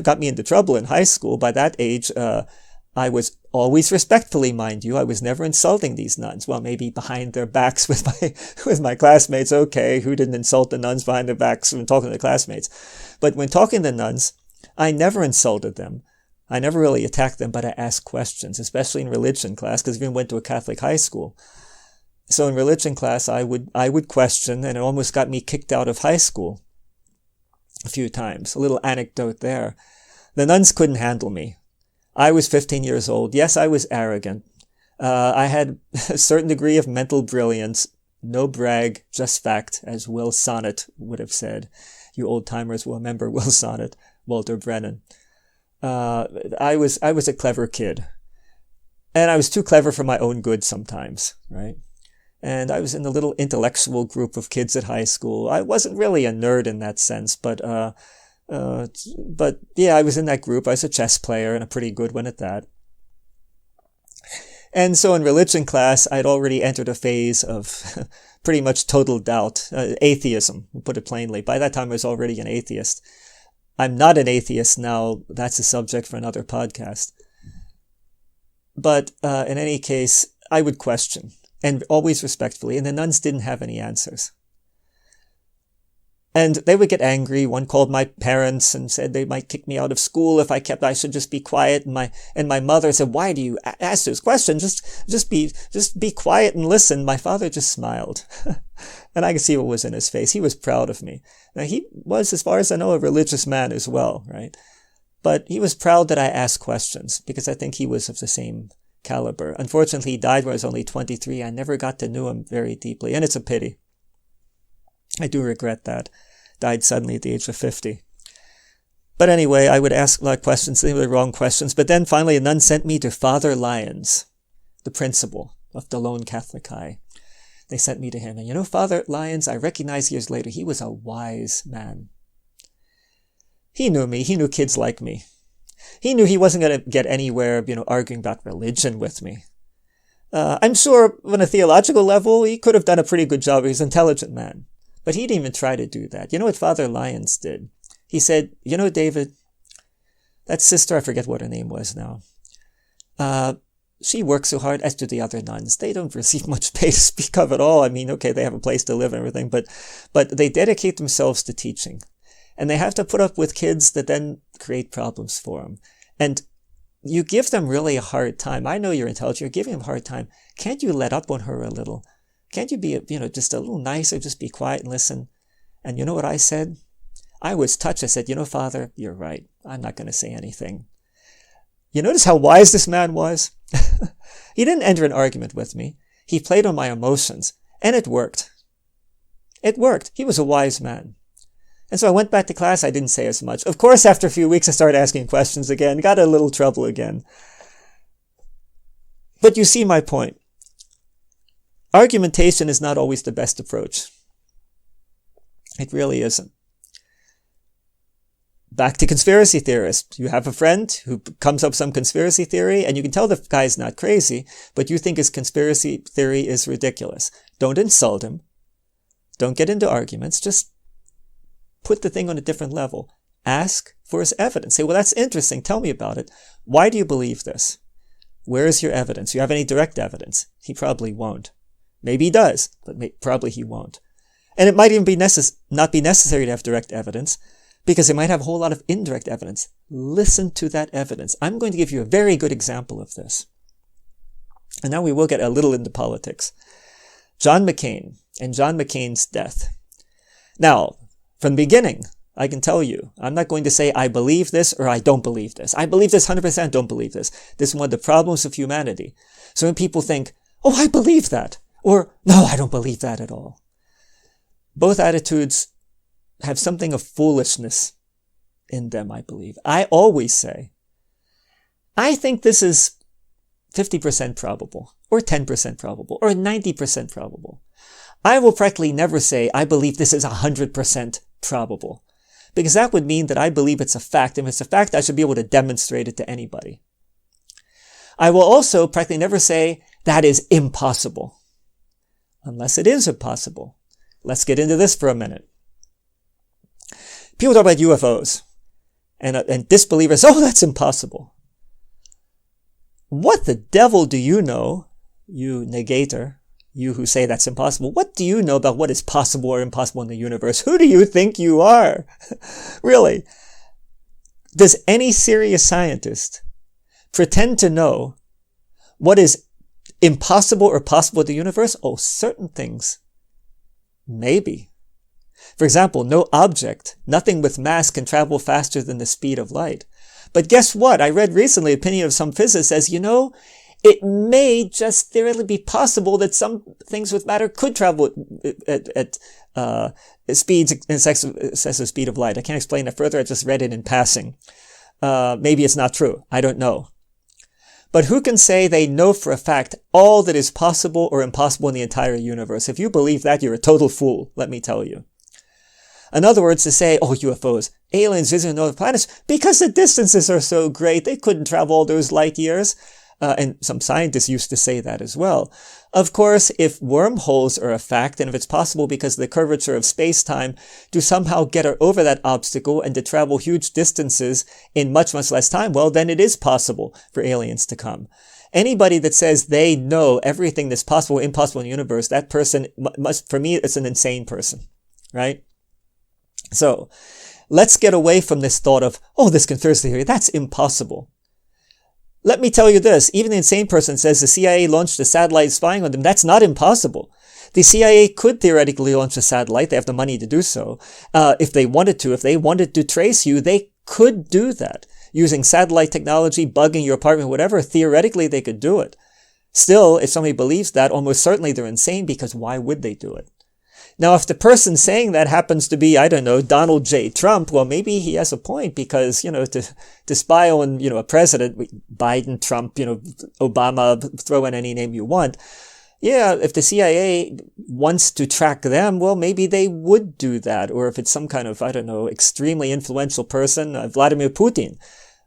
got me into trouble in high school. By that age, I was always respectfully, mind you. I was never insulting these nuns. Well, maybe behind their backs with my classmates. Okay, who didn't insult the nuns behind their backs when talking to their classmates? But when talking to nuns, I never insulted them. I never really attacked them, but I asked questions, especially in religion class, because I even went to a Catholic high school. So in religion class, I would question, and it almost got me kicked out of high school a few times. A little anecdote there. The nuns couldn't handle me. I was 15 years old. Yes, I was arrogant. I had a certain degree of mental brilliance. No brag, just fact, as Will Sonnet would have said. You old-timers will remember Will Sonnet, Walter Brennan. I was a clever kid. And I was too clever for my own good sometimes, right? And I was in a little intellectual group of kids at high school. I wasn't really a nerd in that sense, but yeah, I was in that group. I was a chess player and a pretty good one at that. And so in religion class, I'd already entered a phase of pretty much total doubt, atheism, we'll put it plainly. By that time, I was already an atheist. I'm not an atheist now. That's a subject for another podcast. But in any case, I would question, and always respectfully, and the nuns didn't have any answers. And they would get angry. One called my parents and said they might kick me out of school if I should just be quiet. And my mother said, "Why do you ask those questions? Just be quiet and listen." My father just smiled. And I could see what was in his face. He was proud of me. Now, he was, as far as I know, a religious man as well, right? But he was proud that I asked questions because I think he was of the same caliber. Unfortunately, he died when I was only 23. I never got to know him very deeply, and it's a pity. I do regret that. Died suddenly at the age of 50. But anyway, I would ask a lot of questions. They were the wrong questions. But then finally, a nun sent me to Father Lyons, the principal of the lone Catholic high. They sent me to him. And Father Lyons, I recognized years later, he was a wise man. He knew me. He knew kids like me. He knew he wasn't going to get anywhere, arguing about religion with me. I'm sure on a theological level, he could have done a pretty good job. He was an intelligent man. But he didn't even try to do that. You know what Father Lyons did? He said, David, that sister, I forget what her name was now. She works so hard, as do the other nuns. They don't receive much pay to speak of at all. I mean, okay, they have a place to live and everything, but they dedicate themselves to teaching. And they have to put up with kids that then create problems for them. And you give them really a hard time. I know you're intelligent. You're giving them a hard time. Can't you let up on her a little? Can't you be, just a little nicer, just be quiet and listen? And you know what I said? I was touched. I said, Father, you're right. I'm not going to say anything. You notice how wise this man was? He didn't enter an argument with me. He played on my emotions, and it worked. It worked. He was a wise man. And so I went back to class. I didn't say as much. Of course, after a few weeks, I started asking questions again, got in a little trouble again. But you see my point. Argumentation is not always the best approach. It really isn't. Back to conspiracy theorists. You have a friend who comes up with some conspiracy theory, and you can tell the guy's not crazy, but you think his conspiracy theory is ridiculous. Don't insult him. Don't get into arguments. Just put the thing on a different level. Ask for his evidence. Say, well, that's interesting. Tell me about it. Why do you believe this? Where is your evidence? Do you have any direct evidence? He probably won't. Maybe he does, but probably he won't. And it might even be not be necessary to have direct evidence, because it might have a whole lot of indirect evidence. Listen to that evidence. I'm going to give you a very good example of this. And now we will get a little into politics. John McCain and John McCain's death. Now, from the beginning, I can tell you, I'm not going to say I believe this or I don't believe this. I believe this 100%, don't believe this. This is one of the problems of humanity. So when people think, oh, I believe that, or no, I don't believe that at all. Both attitudes have something of foolishness in them, I believe. I always say, I think this is 50% probable, or 10% probable, or 90% probable. I will practically never say, I believe this is 100% probable, because that would mean that I believe it's a fact, and if it's a fact, I should be able to demonstrate it to anybody. I will also practically never say, that is impossible, unless it is impossible. Let's get into this for a minute. People talk about UFOs, and disbelievers, oh, that's impossible. What the devil do you know, you negator, you who say that's impossible, what do you know about what is possible or impossible in the universe? Who do you think you are? Really? Does any serious scientist pretend to know what is impossible or possible in the universe? Oh, certain things. Maybe. For example, no object, nothing with mass can travel faster than the speed of light. But guess what? I read recently, opinion of some physicists says, it may just theoretically be possible that some things with matter could travel at speeds in excess of speed of light. I can't explain it further. I just read it in passing. Maybe it's not true. I don't know. But who can say they know for a fact all that is possible or impossible in the entire universe? If you believe that, you're a total fool, let me tell you. In other words, to say, oh, UFOs, aliens visiting other planets, because the distances are so great, they couldn't travel all those light years. And some scientists used to say that as well. Of course, if wormholes are a fact, and if it's possible because of the curvature of space-time to somehow get over that obstacle and to travel huge distances in much, much less time, well, then it is possible for aliens to come. Anybody that says they know everything that's possible or impossible in the universe, that person must, for me, it's an insane person, right? So, let's get away from this thought of, oh, this conspiracy theory, that's impossible. Let me tell you this, even the insane person says the CIA launched a satellite spying on them. That's not impossible. The CIA could theoretically launch a satellite. They have the money to do so. If they wanted to. If they wanted to trace you, they could do that. Using satellite technology, bugging your apartment, whatever, theoretically they could do it. Still, if somebody believes that, almost certainly they're insane, because why would they do it? Now, if the person saying that happens to be, I don't know, Donald J. Trump, well, maybe he has a point because, to spy on, a president, Biden, Trump, Obama, throw in any name you want. Yeah, if the CIA wants to track them, well, maybe they would do that. Or if it's some kind of, I don't know, extremely influential person, Vladimir Putin,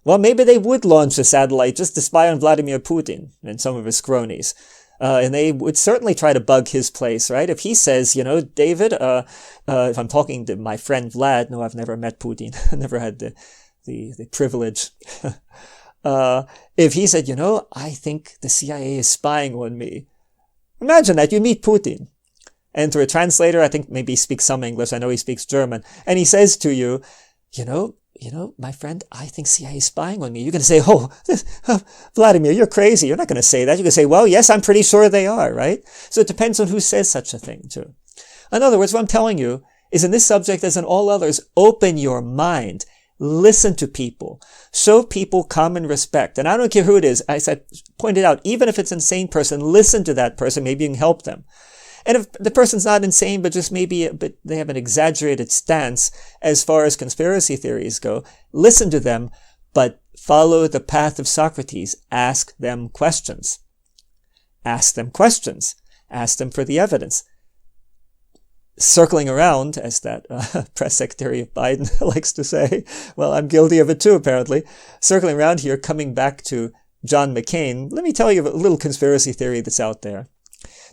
well, maybe they would launch a satellite just to spy on Vladimir Putin and some of his cronies. And they would certainly try to bug his place, right? If he says, David, if I'm talking to my friend Vlad, no, I've never met Putin, never had the privilege. If he said, I think the CIA is spying on me. Imagine that, you meet Putin. And through a translator, I think maybe he speaks some English, I know he speaks German, and he says to you, my friend, I think CIA is spying on me. You're going to say, oh, Vladimir, you're crazy. You're not going to say that. You're going to say, well, yes, I'm pretty sure they are, right? So it depends on who says such a thing, too. In other words, what I'm telling you is in this subject, as in all others, open your mind. Listen to people. Show people common respect. And I don't care who it is. As I pointed out, even if it's an insane person, listen to that person. Maybe you can help them. And if the person's not insane, but just but they have an exaggerated stance as far as conspiracy theories go, listen to them, but follow the path of Socrates. Ask them questions. Ask them questions. Ask them for the evidence. Circling around, as that press secretary of Biden likes to say, well, I'm guilty of it too, apparently. Circling around here, coming back to John McCain, let me tell you a little conspiracy theory that's out there.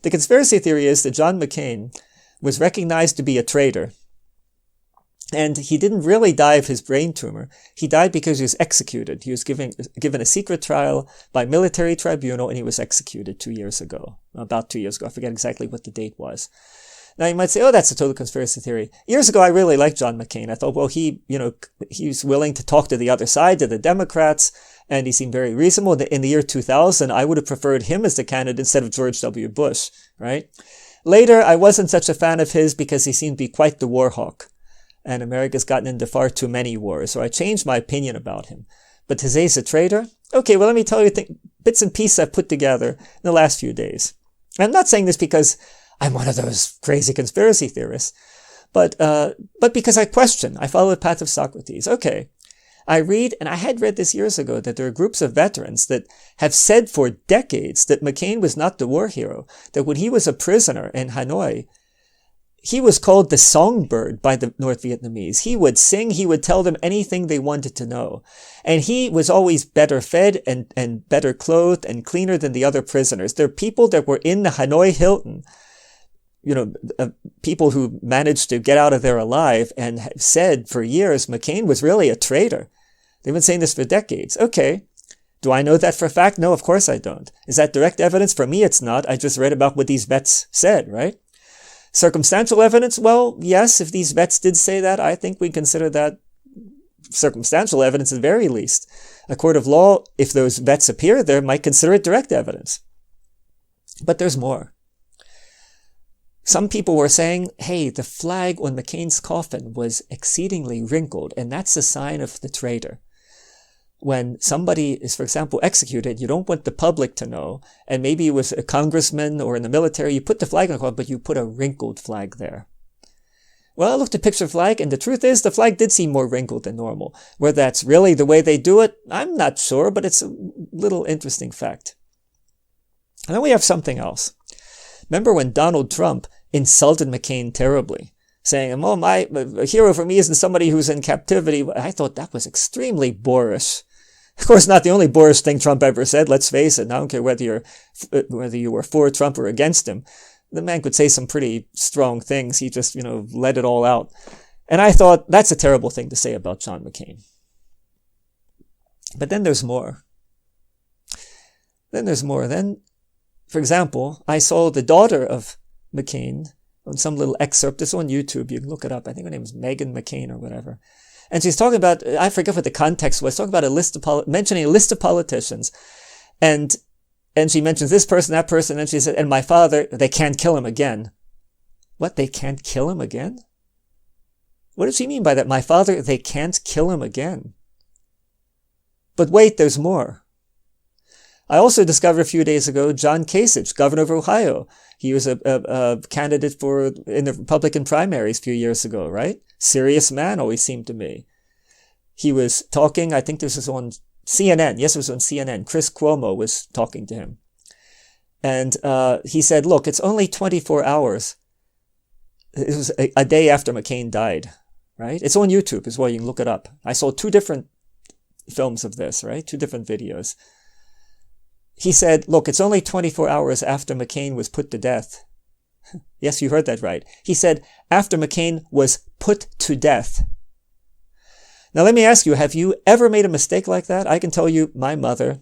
The conspiracy theory is that John McCain was recognized to be a traitor. And he didn't really die of his brain tumor. He died because he was executed. He was given a secret trial by military tribunal, and he was executed 2 years ago. About 2 years ago. I forget exactly what the date was. Now you might say, oh, that's a total conspiracy theory. Years ago, I really liked John McCain. I thought, well, he's willing to talk to the other side, to the Democrats, and he seemed very reasonable. In the year 2000, I would have preferred him as the candidate instead of George W. Bush, right? Later, I wasn't such a fan of his because he seemed to be quite the war hawk, and America's gotten into far too many wars, so I changed my opinion about him. But to say he's a traitor? Okay, well, let me tell you bits and pieces I've put together in the last few days. I'm not saying this because I'm one of those crazy conspiracy theorists, but because I question. I follow the path of Socrates. Okay, I read, and I had read this years ago, that there are groups of veterans that have said for decades that McCain was not the war hero, that when he was a prisoner in Hanoi, he was called the songbird by the North Vietnamese. He would sing, he would tell them anything they wanted to know. And he was always better fed and better clothed and cleaner than the other prisoners. There are people that were in the Hanoi Hilton, people who managed to get out of there alive and have said for years McCain was really a traitor. They've been saying this for decades. Okay. Do I know that for a fact? No, of course I don't. Is that direct evidence? For me, it's not. I just read about what these vets said, right? Circumstantial evidence? Well, yes, if these vets did say that, I think we consider that circumstantial evidence at the very least. A court of law, if those vets appear there, might consider it direct evidence. But there's more. Some people were saying, hey, the flag on McCain's coffin was exceedingly wrinkled, and that's a sign of the traitor. When somebody is, for example, executed, you don't want the public to know, and maybe it was a congressman or in the military, you put the flag on the coffin, but you put a wrinkled flag there. Well, I looked at picture flag, and the truth is the flag did seem more wrinkled than normal. Whether that's really the way they do it, I'm not sure, but it's a little interesting fact. And then we have something else. Remember when Donald Trump insulted McCain terribly, saying, oh, a hero for me isn't somebody who's in captivity. I thought that was extremely boorish. Of course, not the only boorish thing Trump ever said, let's face it. I don't care whether you were for Trump or against him. The man could say some pretty strong things. He just, let it all out. And I thought, that's a terrible thing to say about John McCain. But then there's more. Then, for example, I saw the daughter of McCain on some little excerpt. It's on YouTube. You can look it up. I think her name is Meghan McCain or whatever. And she's talking about, I forget what the context was, talking about mentioning a list of politicians. And she mentions this person, that person, and she said, and my father, they can't kill him again. What? They can't kill him again? What does she mean by that? My father, they can't kill him again. But wait, there's more. I also discovered a few days ago John Kasich, governor of Ohio. He was a candidate in the Republican primaries a few years ago, right? Serious man, always seemed to me. He was talking, I think this was on CNN. Yes, it was on CNN. Chris Cuomo was talking to him. And he said, look, it's only 24 hours. It was a day after McCain died, right? It's on YouTube as well. You can look it up. I saw 2 different films of this, right? 2 different videos. He said, look, it's only 24 hours after McCain was put to death. Yes, you heard that right. He said, after McCain was put to death. Now, let me ask you, have you ever made a mistake like that? I can tell you, my mother,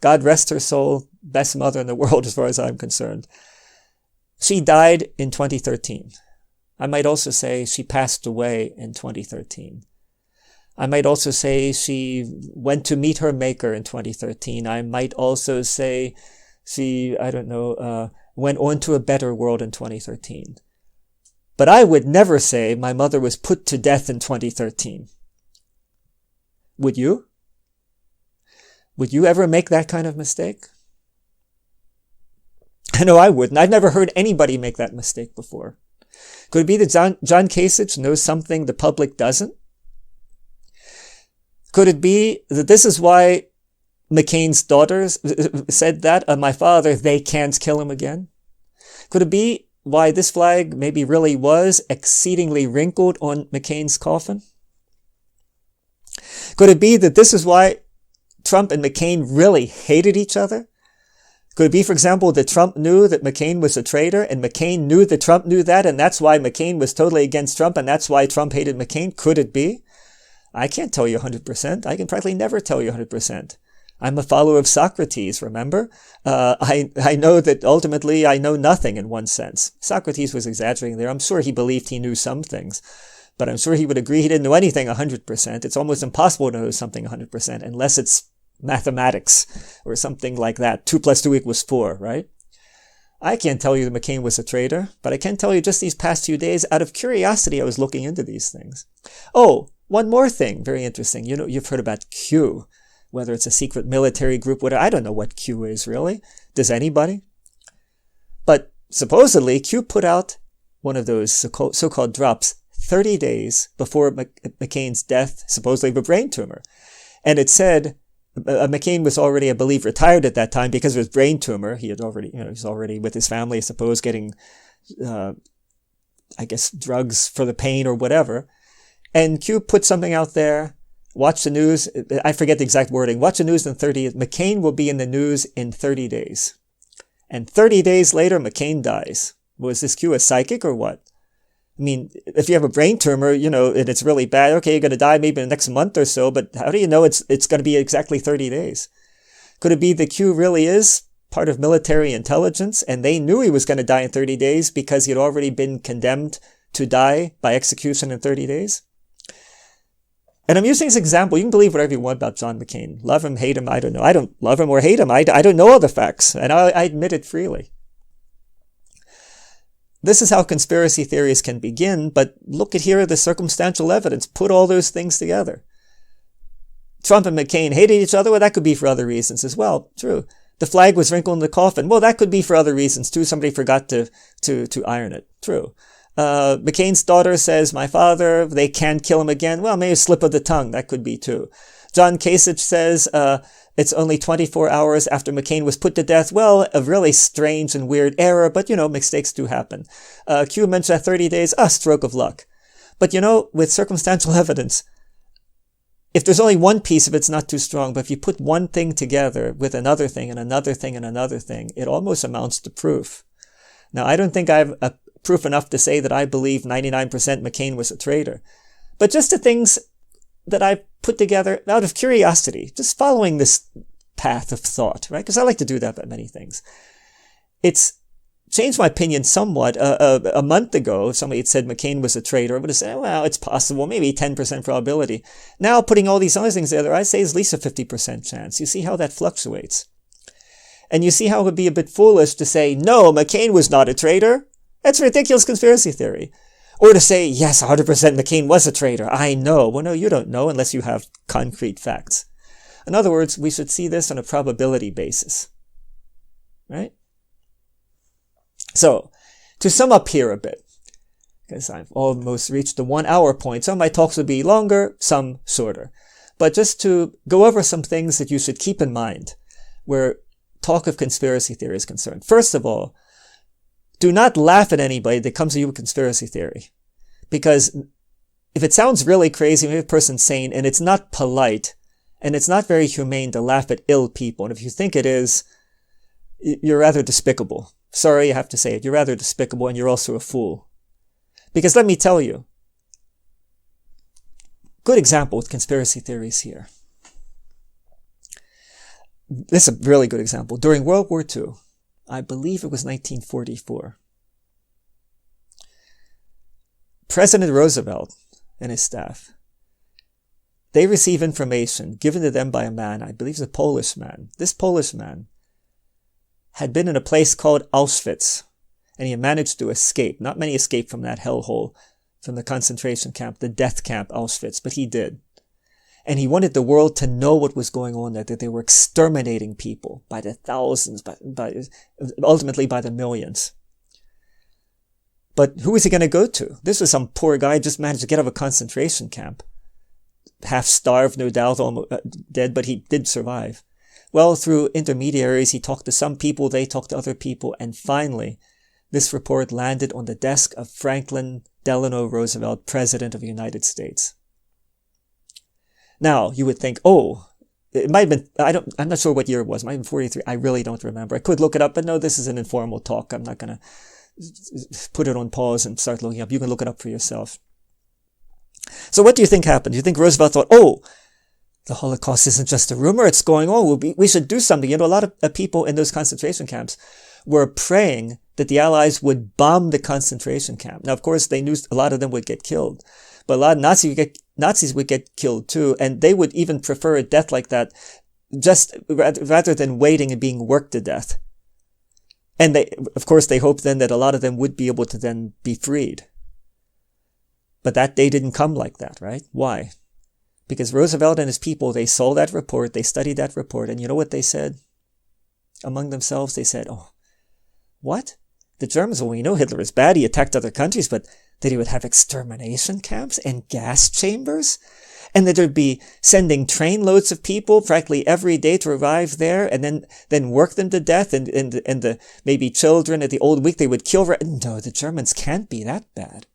God rest her soul, best mother in the world as far as I'm concerned. She died in 2013. I might also say she passed away in 2013. I might also say she went to meet her maker in 2013. I might also say she, went on to a better world in 2013. But I would never say my mother was put to death in 2013. Would you? Would you ever make that kind of mistake? I know I wouldn't. I've never heard anybody make that mistake before. Could it be that John Kasich knows something the public doesn't? Could it be that this is why McCain's daughters said that of my father, they can't kill him again? Could it be why this flag maybe really was exceedingly wrinkled on McCain's coffin? Could it be that this is why Trump and McCain really hated each other? Could it be, for example, that Trump knew that McCain was a traitor and McCain knew that Trump knew that, and that's why McCain was totally against Trump and that's why Trump hated McCain? Could it be? I can't tell you 100%. I can practically never tell you 100%. I'm a follower of Socrates, remember? I know that ultimately I know nothing in one sense. Socrates was exaggerating there. I'm sure he believed he knew some things, but I'm sure he would agree he didn't know anything 100%. It's almost impossible to know something 100% unless it's mathematics or something like that. 2 + 2 = 4, right? I can't tell you that McCain was a traitor, but I can tell you just these past few days, out of curiosity, I was looking into these things. Oh, one more thing, very interesting. You know, you've heard about Q, whether it's a secret military group, whatever. I don't know what Q is really. Does anybody? But supposedly, Q put out one of those so-called drops 30 days before McCain's death, supposedly of a brain tumor. And it said McCain was already, I believe, retired at that time because of his brain tumor. He had already, he was already with his family, I suppose, getting, drugs for the pain or whatever. And Q put something out there. Watch the news. I forget the exact wording. Watch the news in 30. McCain will be in the news in 30 days. And 30 days later, McCain dies. Was this Q a psychic or what? I mean, if you have a brain tumor, and it's really bad, okay, you're going to die maybe in the next month or so, but how do you know it's going to be exactly 30 days? Could it be that Q really is part of military intelligence and they knew he was going to die in 30 days because he had already been condemned to die by execution in 30 days? And I'm using this example. You can believe whatever you want about John McCain. Love him, hate him, I don't know. I don't love him or hate him. I don't know all the facts, and I admit it freely. This is how conspiracy theories can begin, but look at here the circumstantial evidence. Put all those things together. Trump and McCain hated each other. Well, that could be for other reasons as well. True. The flag was wrinkled in the coffin. Well, that could be for other reasons too. Somebody forgot to iron it. True. McCain's daughter says, my father, they can't kill him again. Well, maybe a slip of the tongue. That could be too. John Kasich says, it's only 24 hours after McCain was put to death. Well, a really strange and weird error, but mistakes do happen. Q mentioned that 30 days, a stroke of luck. But with circumstantial evidence, if there's only one piece of it, it's not too strong. But if you put one thing together with another thing and another thing and another thing, it almost amounts to proof. Now, I don't think I have proof enough to say that I believe 99% McCain was a traitor. But just the things that I put together out of curiosity, just following this path of thought, right? Because I like to do that about many things. It's changed my opinion somewhat. A month ago, if somebody had said McCain was a traitor, I would have said, well, it's possible, maybe 10% probability. Now, putting all these other things together, I say it's at least a 50% chance. You see how that fluctuates. And you see how it would be a bit foolish to say, no, McCain was not a traitor. That's a ridiculous conspiracy theory. Or to say, yes, 100% McCain was a traitor. I know. Well, no, you don't know unless you have concrete facts. In other words, we should see this on a probability basis. Right? So, to sum up here a bit, because I've almost reached the 1 hour point. Some of my talks will be longer, some shorter. But just to go over some things that you should keep in mind where talk of conspiracy theory is concerned. First of all, do not laugh at anybody that comes to you with conspiracy theory. Because if it sounds really crazy, maybe the person's sane, and it's not polite, and it's not very humane to laugh at ill people. And if you think it is, you're rather despicable. Sorry, I have to say it. You're rather despicable, and you're also a fool. Because let me tell you, good example with conspiracy theories here. This is a really good example. During World War II, I believe it was 1944. President Roosevelt and his staff, they receive information given to them by a man, I believe he's a Polish man. This Polish man had been in a place called Auschwitz, and he had managed to escape. Not many escaped from that hellhole, from the concentration camp, the death camp Auschwitz, but he did. And he wanted the world to know what was going on there, that they were exterminating people by the thousands, ultimately by the millions. But who was he going to go to? This was some poor guy just managed to get out of a concentration camp. Half starved, no doubt, almost dead, but he did survive. Well, through intermediaries, he talked to some people, they talked to other people, and finally, this report landed on the desk of Franklin Delano Roosevelt, President of the United States. Now, you would think, oh, it might have been, I'm not sure what year it was. It might have been 43. I really don't remember. I could look it up, but no, this is an informal talk. I'm not going to put it on pause and start looking up. You can look it up for yourself. So what do you think happened? Do you think Roosevelt thought, oh, the Holocaust isn't just a rumor, it's going on. We should do something. You know, a lot of people in those concentration camps were praying that the Allies would bomb the concentration camp. Now, of course, they knew a lot of them would get killed, but a lot of Nazis would get killed too, and they would even prefer a death like that, just rather than waiting and being worked to death. And they, of course, they hoped then that a lot of them would be able to then be freed. But that day didn't come like that, right? Why? Because Roosevelt and his people, they saw that report, they studied that report, and you know what they said? Among themselves, they said, oh, what? The Germans, well, we know Hitler is bad, he attacked other countries, but that he would have extermination camps and gas chambers? And that there'd be sending trainloads of people practically every day to arrive there and then work them to death and the maybe children at the old week they would kill. No, the Germans can't be that bad.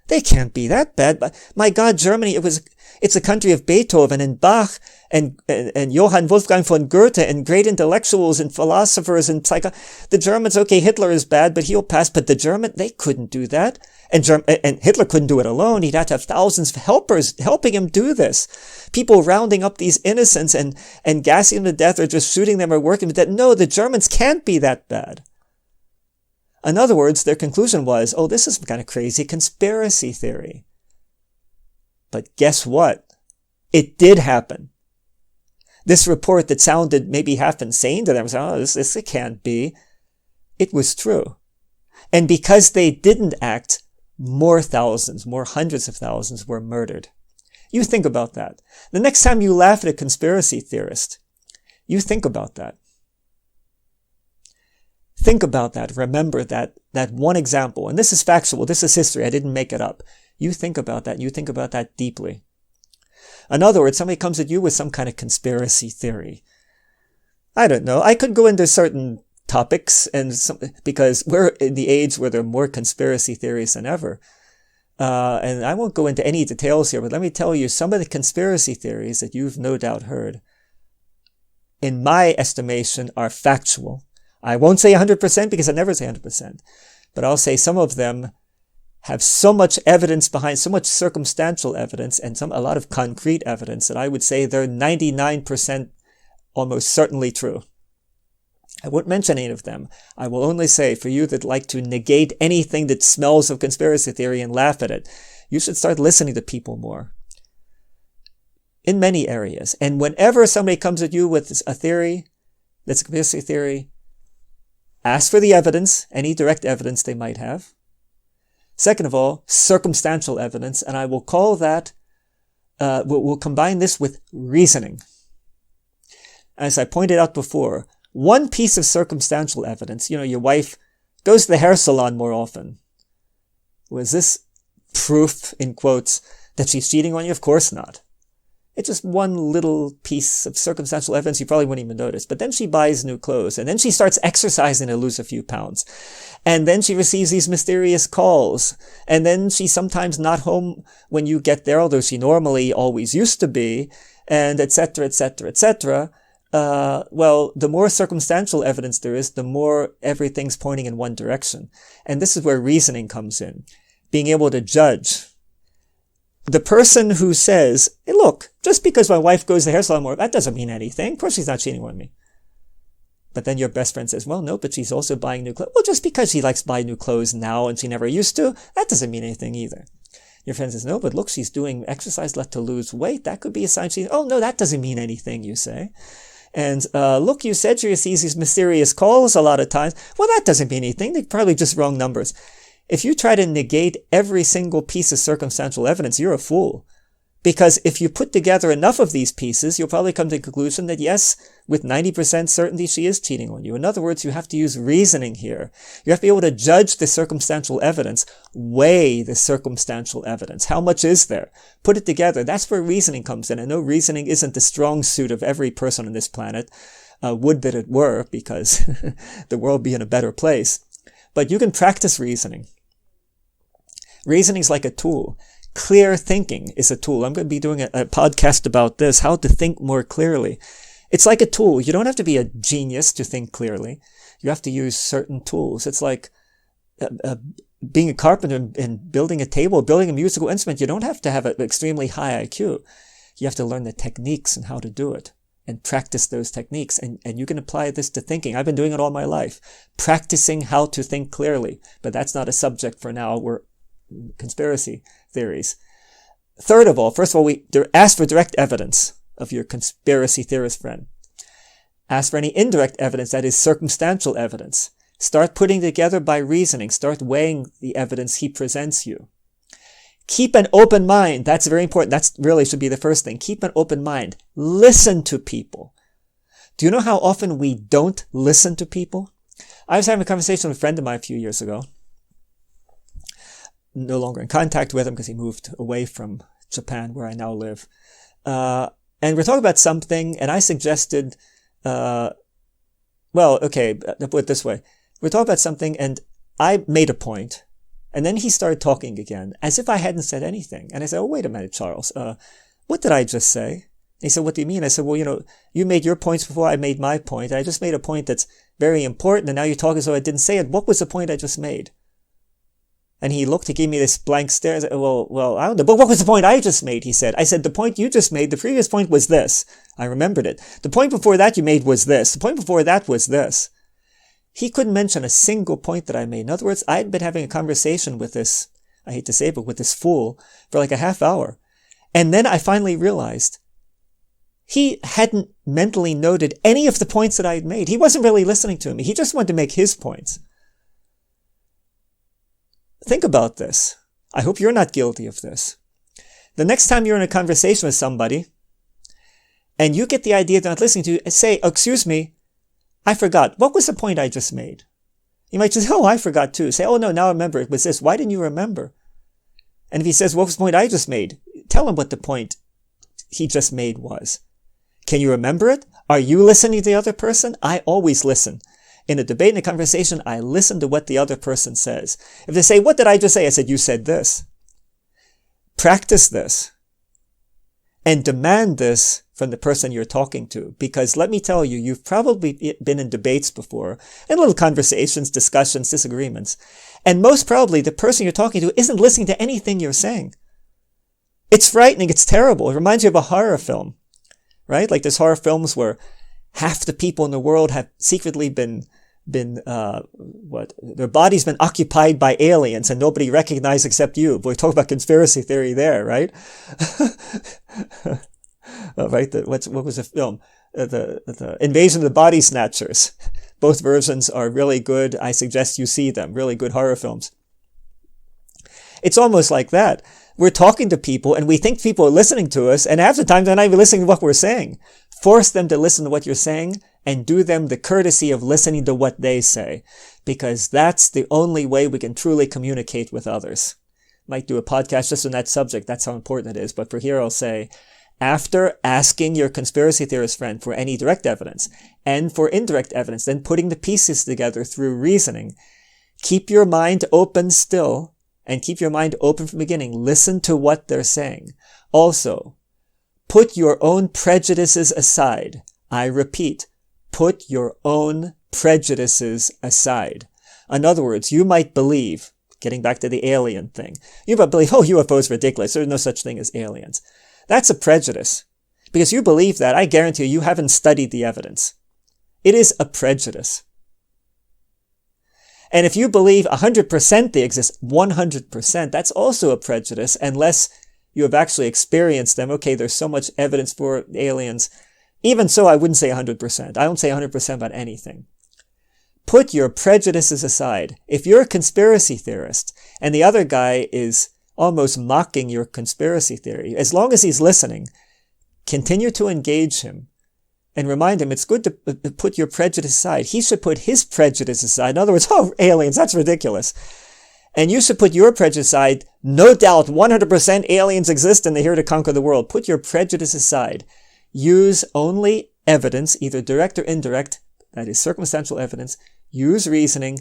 They can't be that bad. But my God, Germany, it's a country of Beethoven and Bach and Johann Wolfgang von Goethe and great intellectuals and philosophers and the Germans, okay, Hitler is bad, but he'll pass. But the German, they couldn't do that. And Hitler couldn't do it alone. He'd have to have thousands of helpers helping him do this. People rounding up these innocents and gassing them to death or just shooting them or working with that. No, the Germans can't be that bad. In other words, their conclusion was, oh, this is some kind of crazy conspiracy theory. But guess what? It did happen. This report that sounded maybe half insane to them, oh, this it can't be. It was true. And because they didn't act, more hundreds of thousands were murdered. You think about that. The next time you laugh at a conspiracy theorist, you think about that. Think about that. Remember that one example. And this is factual. This is history. I didn't make it up. You think about that. And you think about that deeply. In other words, somebody comes at you with some kind of conspiracy theory. I don't know. I could go into certain topics because we're in the age where there are more conspiracy theories than ever. And I won't go into any details here, but let me tell you some of the conspiracy theories that you've no doubt heard, in my estimation, are factual. I won't say 100% because I never say 100%, but I'll say some of them have so much evidence behind, so much circumstantial evidence and a lot of concrete evidence that I would say they're 99% almost certainly true. I won't mention any of them. I will only say for you that like to negate anything that smells of conspiracy theory and laugh at it, you should start listening to people more. In many areas. And whenever somebody comes at you with a theory that's a conspiracy theory, ask for the evidence, any direct evidence they might have. Second of all, circumstantial evidence, and I will call that, we'll combine this with reasoning. As I pointed out before, one piece of circumstantial evidence, your wife goes to the hair salon more often. Was this proof, in quotes, that she's cheating on you? Of course not. It's just one little piece of circumstantial evidence you probably wouldn't even notice. But then she buys new clothes, and then she starts exercising to lose a few pounds. And then she receives these mysterious calls. And then she's sometimes not home when you get there, although she normally always used to be, and et cetera, et cetera, et cetera. Well, the more circumstantial evidence there is, the more everything's pointing in one direction. And this is where reasoning comes in. Being able to judge. The person who says, hey, look, just because my wife goes to the hair salon more, that doesn't mean anything. Of course she's not cheating on me. But then your best friend says, well, no, but she's also buying new clothes. Well, just because she likes buying new clothes now and she never used to, that doesn't mean anything either. Your friend says, no, but look, she's doing exercise to lose weight. That could be a sign oh, no, that doesn't mean anything, you say. And look, you said she receives these mysterious calls a lot of times. Well, that doesn't mean anything. They're probably just wrong numbers. If you try to negate every single piece of circumstantial evidence, you're a fool. Because if you put together enough of these pieces, you'll probably come to the conclusion that yes, with 90% certainty, she is cheating on you. In other words, you have to use reasoning here. You have to be able to judge the circumstantial evidence, weigh the circumstantial evidence. How much is there? Put it together. That's where reasoning comes in. I know reasoning isn't the strong suit of every person on this planet. Would that it were, because the world would be in a better place. But you can practice reasoning. Reasoning is like a tool. Clear thinking is a tool. I'm going to be doing a podcast about this, how to think more clearly. It's like a tool. You don't have to be a genius to think clearly. You have to use certain tools. It's like being a carpenter and building a table, building a musical instrument. You don't have to have an extremely high IQ. You have to learn the techniques and how to do it and practice those techniques. And you can apply this to thinking. I've been doing it all my life, practicing how to think clearly. But that's not a subject for now. We're conspiracy theories. First of all, we ask for direct evidence of your conspiracy theorist friend. Ask for any indirect evidence, that is circumstantial evidence. Start putting together by reasoning. Start weighing the evidence he presents you. Keep an open mind. That's very important. That really should be the first thing. Keep an open mind. Listen to people. Do you know how often we don't listen to people? I was having a conversation with a friend of mine a few years ago. No longer in contact with him because he moved away from Japan, where I now live. And we're talking about something, and I suggested, I'll put it this way. We're talking about something, and I made a point, and then he started talking again, as if I hadn't said anything. And I said, oh, wait a minute, Charles. What did I just say? And he said, what do you mean? I said, well, you made your points before I made my point. I just made a point that's very important, and now you talk as though I didn't say it. What was the point I just made? And he gave me this blank stare. I said, well, I don't know. But what was the point I just made? He said. I said, the point you just made, the previous point was this. I remembered it. The point before that you made was this. The point before that was this. He couldn't mention a single point that I made. In other words, I had been having a conversation with this, I hate to say it, but with this fool for like a half hour. And then I finally realized he hadn't mentally noted any of the points that I had made. He wasn't really listening to me. He just wanted to make his points. Think about this. I hope you're not guilty of this. The next time you're in a conversation with somebody and you get the idea they're not listening to you, say, oh, excuse me, I forgot. What was the point I just made? You might just say, oh, I forgot too. Say, oh, no, now I remember. It was this. Why didn't you remember? And if he says, what was the point I just made? Tell him what the point he just made was. Can you remember it? Are you listening to the other person? I always listen. In a debate, in a conversation, I listen to what the other person says. If they say, what did I just say? I said, you said this. Practice this. And demand this from the person you're talking to. Because let me tell you, you've probably been in debates before, in little conversations, discussions, disagreements. And most probably the person you're talking to isn't listening to anything you're saying. It's frightening. It's terrible. It reminds you of a horror film, right? Like there's horror films where half the people in the world have secretly their body's been occupied by aliens and nobody recognized except you. Boy, talk about conspiracy theory there, right? Right? What was the film? The Invasion of the Body Snatchers. Both versions are really good. I suggest you see them. Really good horror films. It's almost like that. We're talking to people and we think people are listening to us, and half the time they're not even listening to what we're saying. Force them to listen to what you're saying and do them the courtesy of listening to what they say, because that's the only way we can truly communicate with others. Might do a podcast just on that subject. That's how important it is. But for here, I'll say, after asking your conspiracy theorist friend for any direct evidence and for indirect evidence, then putting the pieces together through reasoning, keep your mind open still. And keep your mind open from the beginning. Listen to what they're saying. Also, put your own prejudices aside. I repeat, put your own prejudices aside. In other words, you might believe, getting back to the alien thing, you might believe, oh, UFOs are ridiculous. There's no such thing as aliens. That's a prejudice. Because you believe that, I guarantee you haven't studied the evidence. It is a prejudice. And if you believe 100% they exist, 100%, that's also a prejudice, unless you have actually experienced them. Okay, there's so much evidence for aliens. Even so, I wouldn't say 100%. I don't say 100% about anything. Put your prejudices aside. If you're a conspiracy theorist and the other guy is almost mocking your conspiracy theory, as long as he's listening, continue to engage him and remind him it's good to put your prejudice aside. He should put his prejudice aside. In other words, oh, aliens, that's ridiculous. And you should put your prejudice aside. No doubt, 100% aliens exist and they're here to conquer the world. Put your prejudice aside. Use only evidence, either direct or indirect, that is circumstantial evidence. Use reasoning.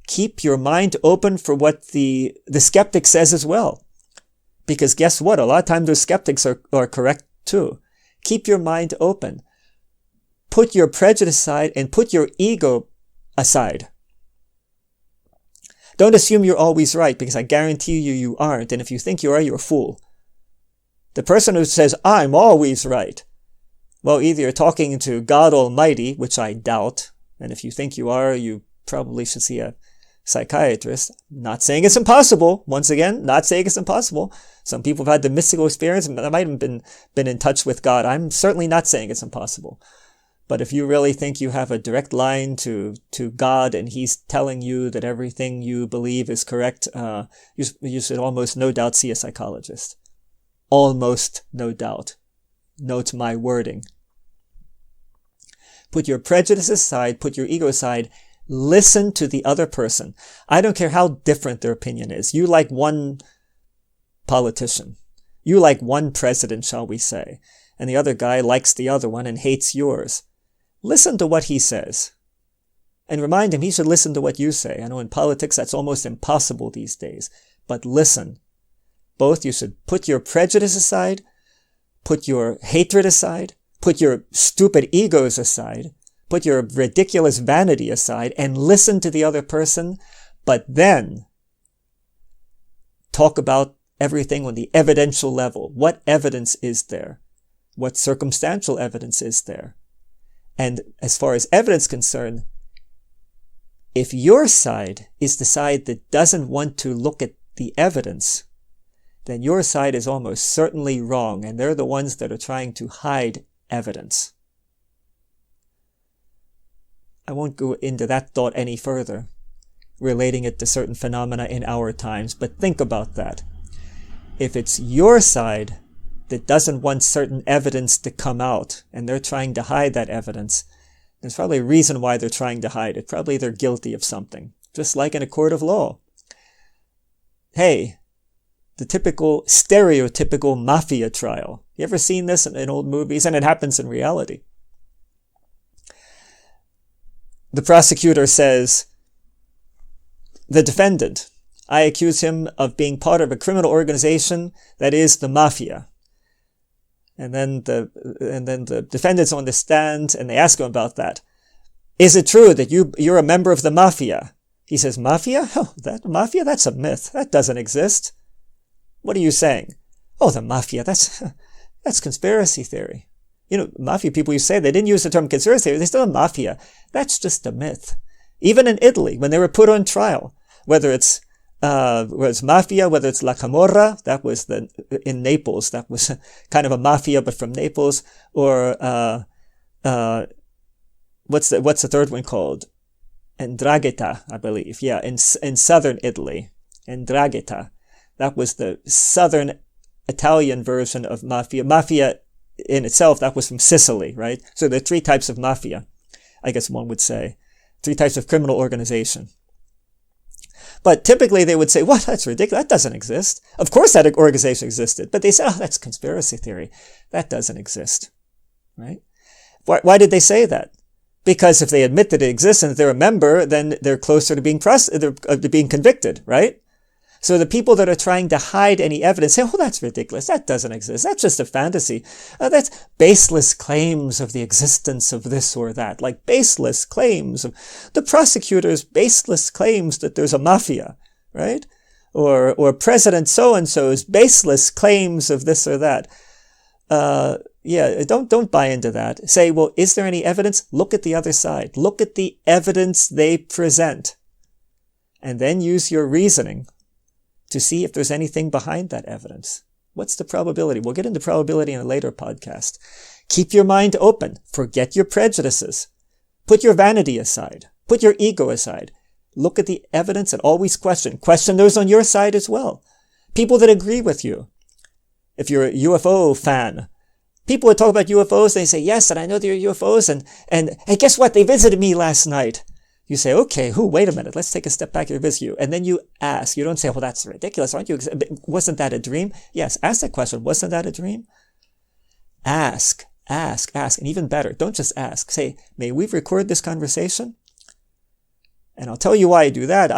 Keep your mind open for what the skeptic says as well. Because guess what? A lot of times those skeptics are correct too. Keep your mind open. Put your prejudice aside and put your ego aside. Don't assume you're always right, because I guarantee you aren't. And if you think you are, you're a fool. The person who says, I'm always right, well, either you're talking to God Almighty, which I doubt, and if you think you are, you probably should see a psychiatrist. Not saying it's impossible. Once again, not saying it's impossible. Some people have had the mystical experience and they might have been in touch with God. I'm certainly not saying it's impossible. But if you really think you have a direct line to God and he's telling you that everything you believe is correct, you should almost no doubt see a psychologist. Almost no doubt. Note my wording. Put your prejudice aside, put your ego aside, listen to the other person. I don't care how different their opinion is. You like one politician. You like one president, shall we say. And the other guy likes the other one and hates yours. Listen to what he says. And remind him he should listen to what you say. I know in politics that's almost impossible these days. But listen. Both you should put your prejudice aside, put your hatred aside, put your stupid egos aside, put your ridiculous vanity aside, and listen to the other person, but then talk about everything on the evidential level. What evidence is there? What circumstantial evidence is there? And as far as evidence is concerned, if your side is the side that doesn't want to look at the evidence, then your side is almost certainly wrong, and they're the ones that are trying to hide evidence. I won't go into that thought any further, relating it to certain phenomena in our times, but think about that. If it's your side that doesn't want certain evidence to come out, and they're trying to hide that evidence, there's probably a reason why they're trying to hide it. Probably they're guilty of something, just like in a court of law. Hey, the typical, stereotypical mafia trial. You ever seen this in old movies? And it happens in reality. The prosecutor says, the defendant, I accuse him of being part of a criminal organization that is the mafia. And then the defendant's on the stand and they ask him about that. Is it true that you're a member of the mafia? He says, mafia? Oh, that mafia? That's a myth. That doesn't exist. What are you saying? Oh, the mafia, that's conspiracy theory. You know, mafia people, you say, they didn't use the term conspiracy theory, they still have mafia. That's just a myth. Even in Italy, when they were put on trial, whether it's mafia, whether it's La Camorra, that was in Naples, that was kind of a mafia, but from Naples, or what's the third one called? 'Ndrangheta, I believe. Yeah, in southern Italy. 'Ndrangheta. That was the southern Italian version of mafia. Mafia in itself, that was from Sicily, right? So there are three types of mafia, I guess one would say. Three types of criminal organization. But typically they would say, what? That's ridiculous. That doesn't exist. Of course that organization existed. But they said, oh, that's conspiracy theory. That doesn't exist, right? Why did they say that? Because if they admit that it exists and that they're a member, then they're closer to being convicted, right? So the people that are trying to hide any evidence say, oh, that's ridiculous. That doesn't exist. That's just a fantasy. That's baseless claims of the existence of this or that. Like baseless claims of the prosecutor's baseless claims that there's a mafia, right? Or President so-and-so's baseless claims of this or that. Don't buy into that. Say, well, is there any evidence? Look at the other side. Look at the evidence they present. and then use your reasoning to see if there's anything behind that evidence. What's the probability? We'll get into probability in a later podcast. Keep your mind open. Forget your prejudices. Put your vanity aside. Put your ego aside. Look at the evidence and always question. Question those on your side as well. People that agree with you. If you're a UFO fan, people would talk about UFOs. They say, yes, and I know they're UFOs. And hey, guess what? They visited me last night. You say, okay, wait a minute. Let's take a step back and visit you. And then you ask. You don't say, well, that's ridiculous. Aren't you? Wasn't that a dream? Yes. Ask that question. Wasn't that a dream? Ask. And even better, don't just ask. Say, may we record this conversation? And I'll tell you why I do that.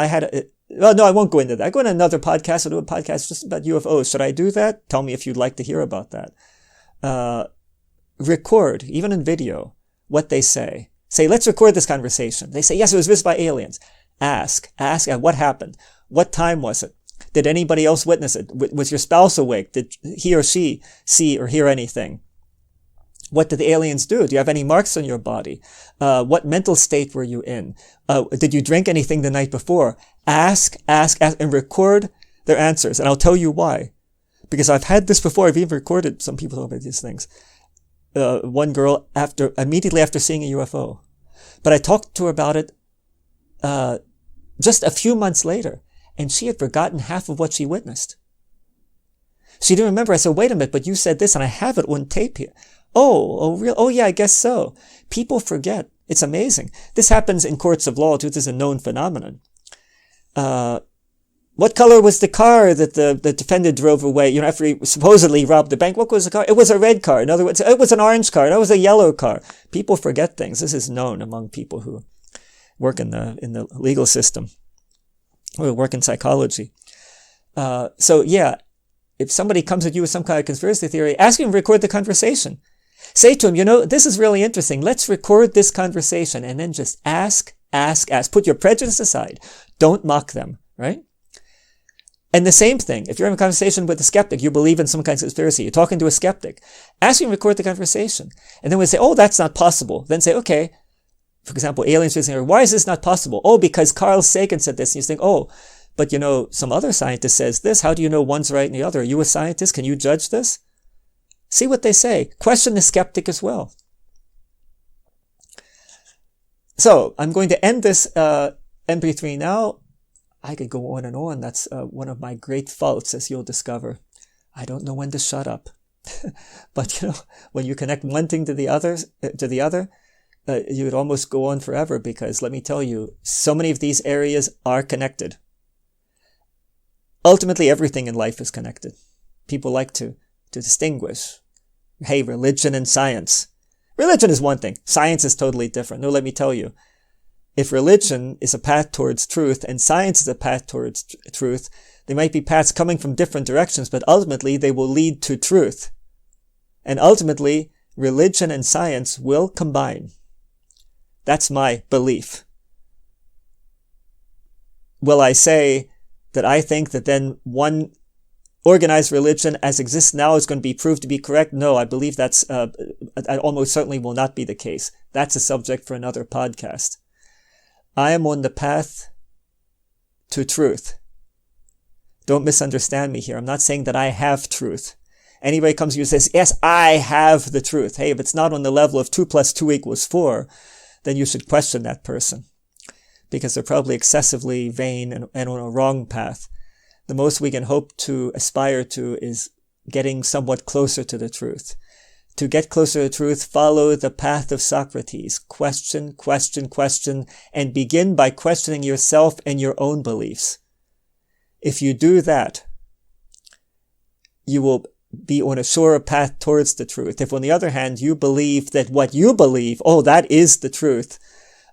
Well, no, I won't go into that. I go into another podcast. I'll do a podcast just about UFOs. Should I do that? Tell me if you'd like to hear about that. Record, even in video, what they say. Say, let's record this conversation. They say, yes, it was visited by aliens. Ask, what happened? What time was it? Did anybody else witness it? Was your spouse awake? Did he or she see or hear anything? What did the aliens do? Do you have any marks on your body? What mental state were you in? Did you drink anything the night before? Ask, and record their answers. And I'll tell you why. Because I've had this before. I've even recorded some people talk about these things. One girl immediately after seeing a UFO. But I talked to her about it, just a few months later, and she had forgotten half of what she witnessed. She didn't remember. I said, wait a minute, but you said this and I have it on tape here. Oh, yeah, I guess so. People forget. It's amazing. This happens in courts of law too. This is a known phenomenon. What color was the car that the defendant drove away, after he supposedly robbed the bank? What was the car? It was a red car. In other words, it was an orange car. It was a yellow car. People forget things. This is known among people who work in the legal system or work in psychology. So yeah, if somebody comes at you with some kind of conspiracy theory, ask him to record the conversation. Say to him, this is really interesting. Let's record this conversation, and then just ask. Put your prejudice aside. Don't mock them, right? And the same thing, if you're having a conversation with a skeptic, you believe in some kind of conspiracy, you're talking to a skeptic, ask him to record the conversation. And then we say, oh, that's not possible. Then say, okay, for example, aliens visiting, why is this not possible? Oh, because Carl Sagan said this. And you think, oh, but some other scientist says this. How do you know one's right and the other? Are you a scientist? Can you judge this? See what they say. Question the skeptic as well. So I'm going to end this MP3 now. I could go on and on. That's one of my great faults, as you'll discover. I don't know when to shut up. But when you connect one thing to the other, you would almost go on forever, because let me tell you, so many of these areas are connected. Ultimately, everything in life is connected. People like to distinguish. Hey, religion and science. Religion is one thing. Science is totally different. No, let me tell you. If religion is a path towards truth and science is a path towards truth, they might be paths coming from different directions, but ultimately they will lead to truth. And ultimately, religion and science will combine. That's my belief. Will I say that I think that then one organized religion as exists now is going to be proved to be correct? No, I believe that almost certainly will not be the case. That's a subject for another podcast. I am on the path to truth. Don't misunderstand me here. I'm not saying that I have truth. Anybody comes to you and says, yes, I have the truth. Hey, if it's not on the level of 2 + 2 = 4, then you should question that person, because they're probably excessively vain and on a wrong path. The most we can hope to aspire to is getting somewhat closer to the truth. To get closer to the truth, follow the path of Socrates. Question, and begin by questioning yourself and your own beliefs. If you do that, you will be on a surer path towards the truth. If, on the other hand, you believe that what you believe, oh, that is the truth,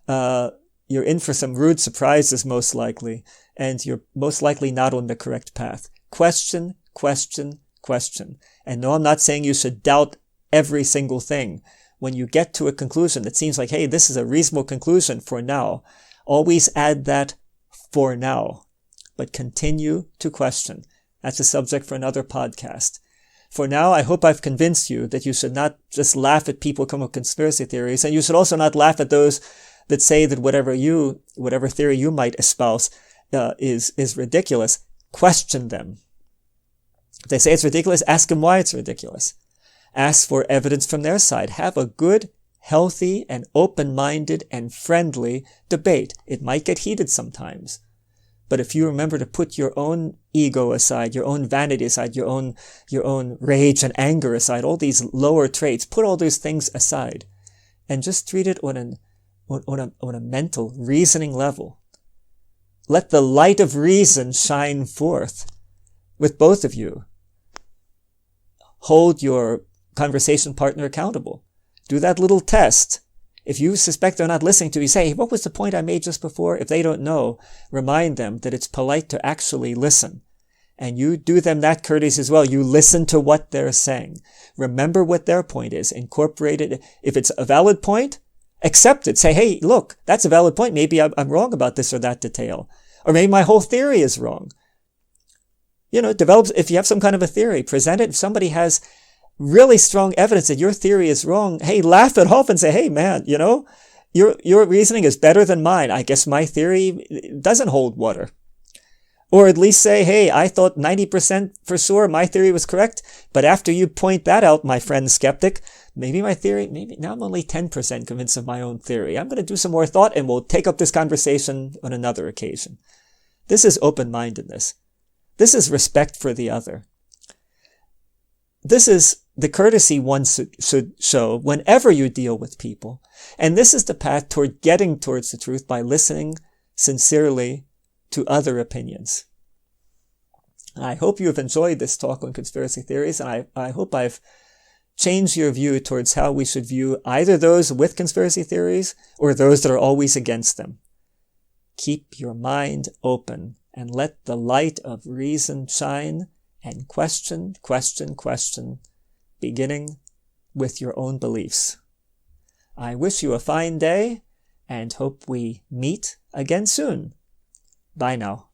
you're in for some rude surprises, most likely, and you're most likely not on the correct path. Question. And no, I'm not saying you should doubt every single thing. When you get to a conclusion that seems like, hey, this is a reasonable conclusion for now, always add that for now, but continue to question. That's a subject for another podcast. For now, I hope I've convinced you that you should not just laugh at people who come up with conspiracy theories, and you should also not laugh at those that say that whatever theory you might espouse is ridiculous, question them. If they say it's ridiculous, ask them why it's ridiculous. Ask for evidence from their side. Have a good, healthy, and open-minded and friendly debate. It might get heated sometimes. But if you remember to put your own ego aside, your own vanity aside, your own rage and anger aside, all these lower traits, put all those things aside, and just treat it on a mental, reasoning level. Let the light of reason shine forth with both of you. Hold your conversation partner accountable. Do that little test. If you suspect they're not listening to you, say, what was the point I made just before? If they don't know, remind them that it's polite to actually listen. And you do them that courtesy as well. You listen to what they're saying. Remember what their point is. Incorporate it. If it's a valid point, accept it. Say, hey, look, that's a valid point. Maybe I'm wrong about this or that detail. Or maybe my whole theory is wrong. Develop, if you have some kind of a theory, present it. If somebody has really strong evidence that your theory is wrong, hey, laugh it off and say, hey, man, your reasoning is better than mine. I guess my theory doesn't hold water. Or at least say, hey, I thought 90% for sure my theory was correct, but after you point that out, my friend skeptic, maybe now I'm only 10% convinced of my own theory. I'm going to do some more thought and we'll take up this conversation on another occasion. This is open-mindedness. This is respect for the other. This is the courtesy one should show whenever you deal with people. And this is the path toward getting towards the truth by listening sincerely to other opinions. I hope you have enjoyed this talk on conspiracy theories, and I hope I've changed your view towards how we should view either those with conspiracy theories or those that are always against them. Keep your mind open and let the light of reason shine, and question, beginning with your own beliefs. I wish you a fine day and hope we meet again soon. Bye now.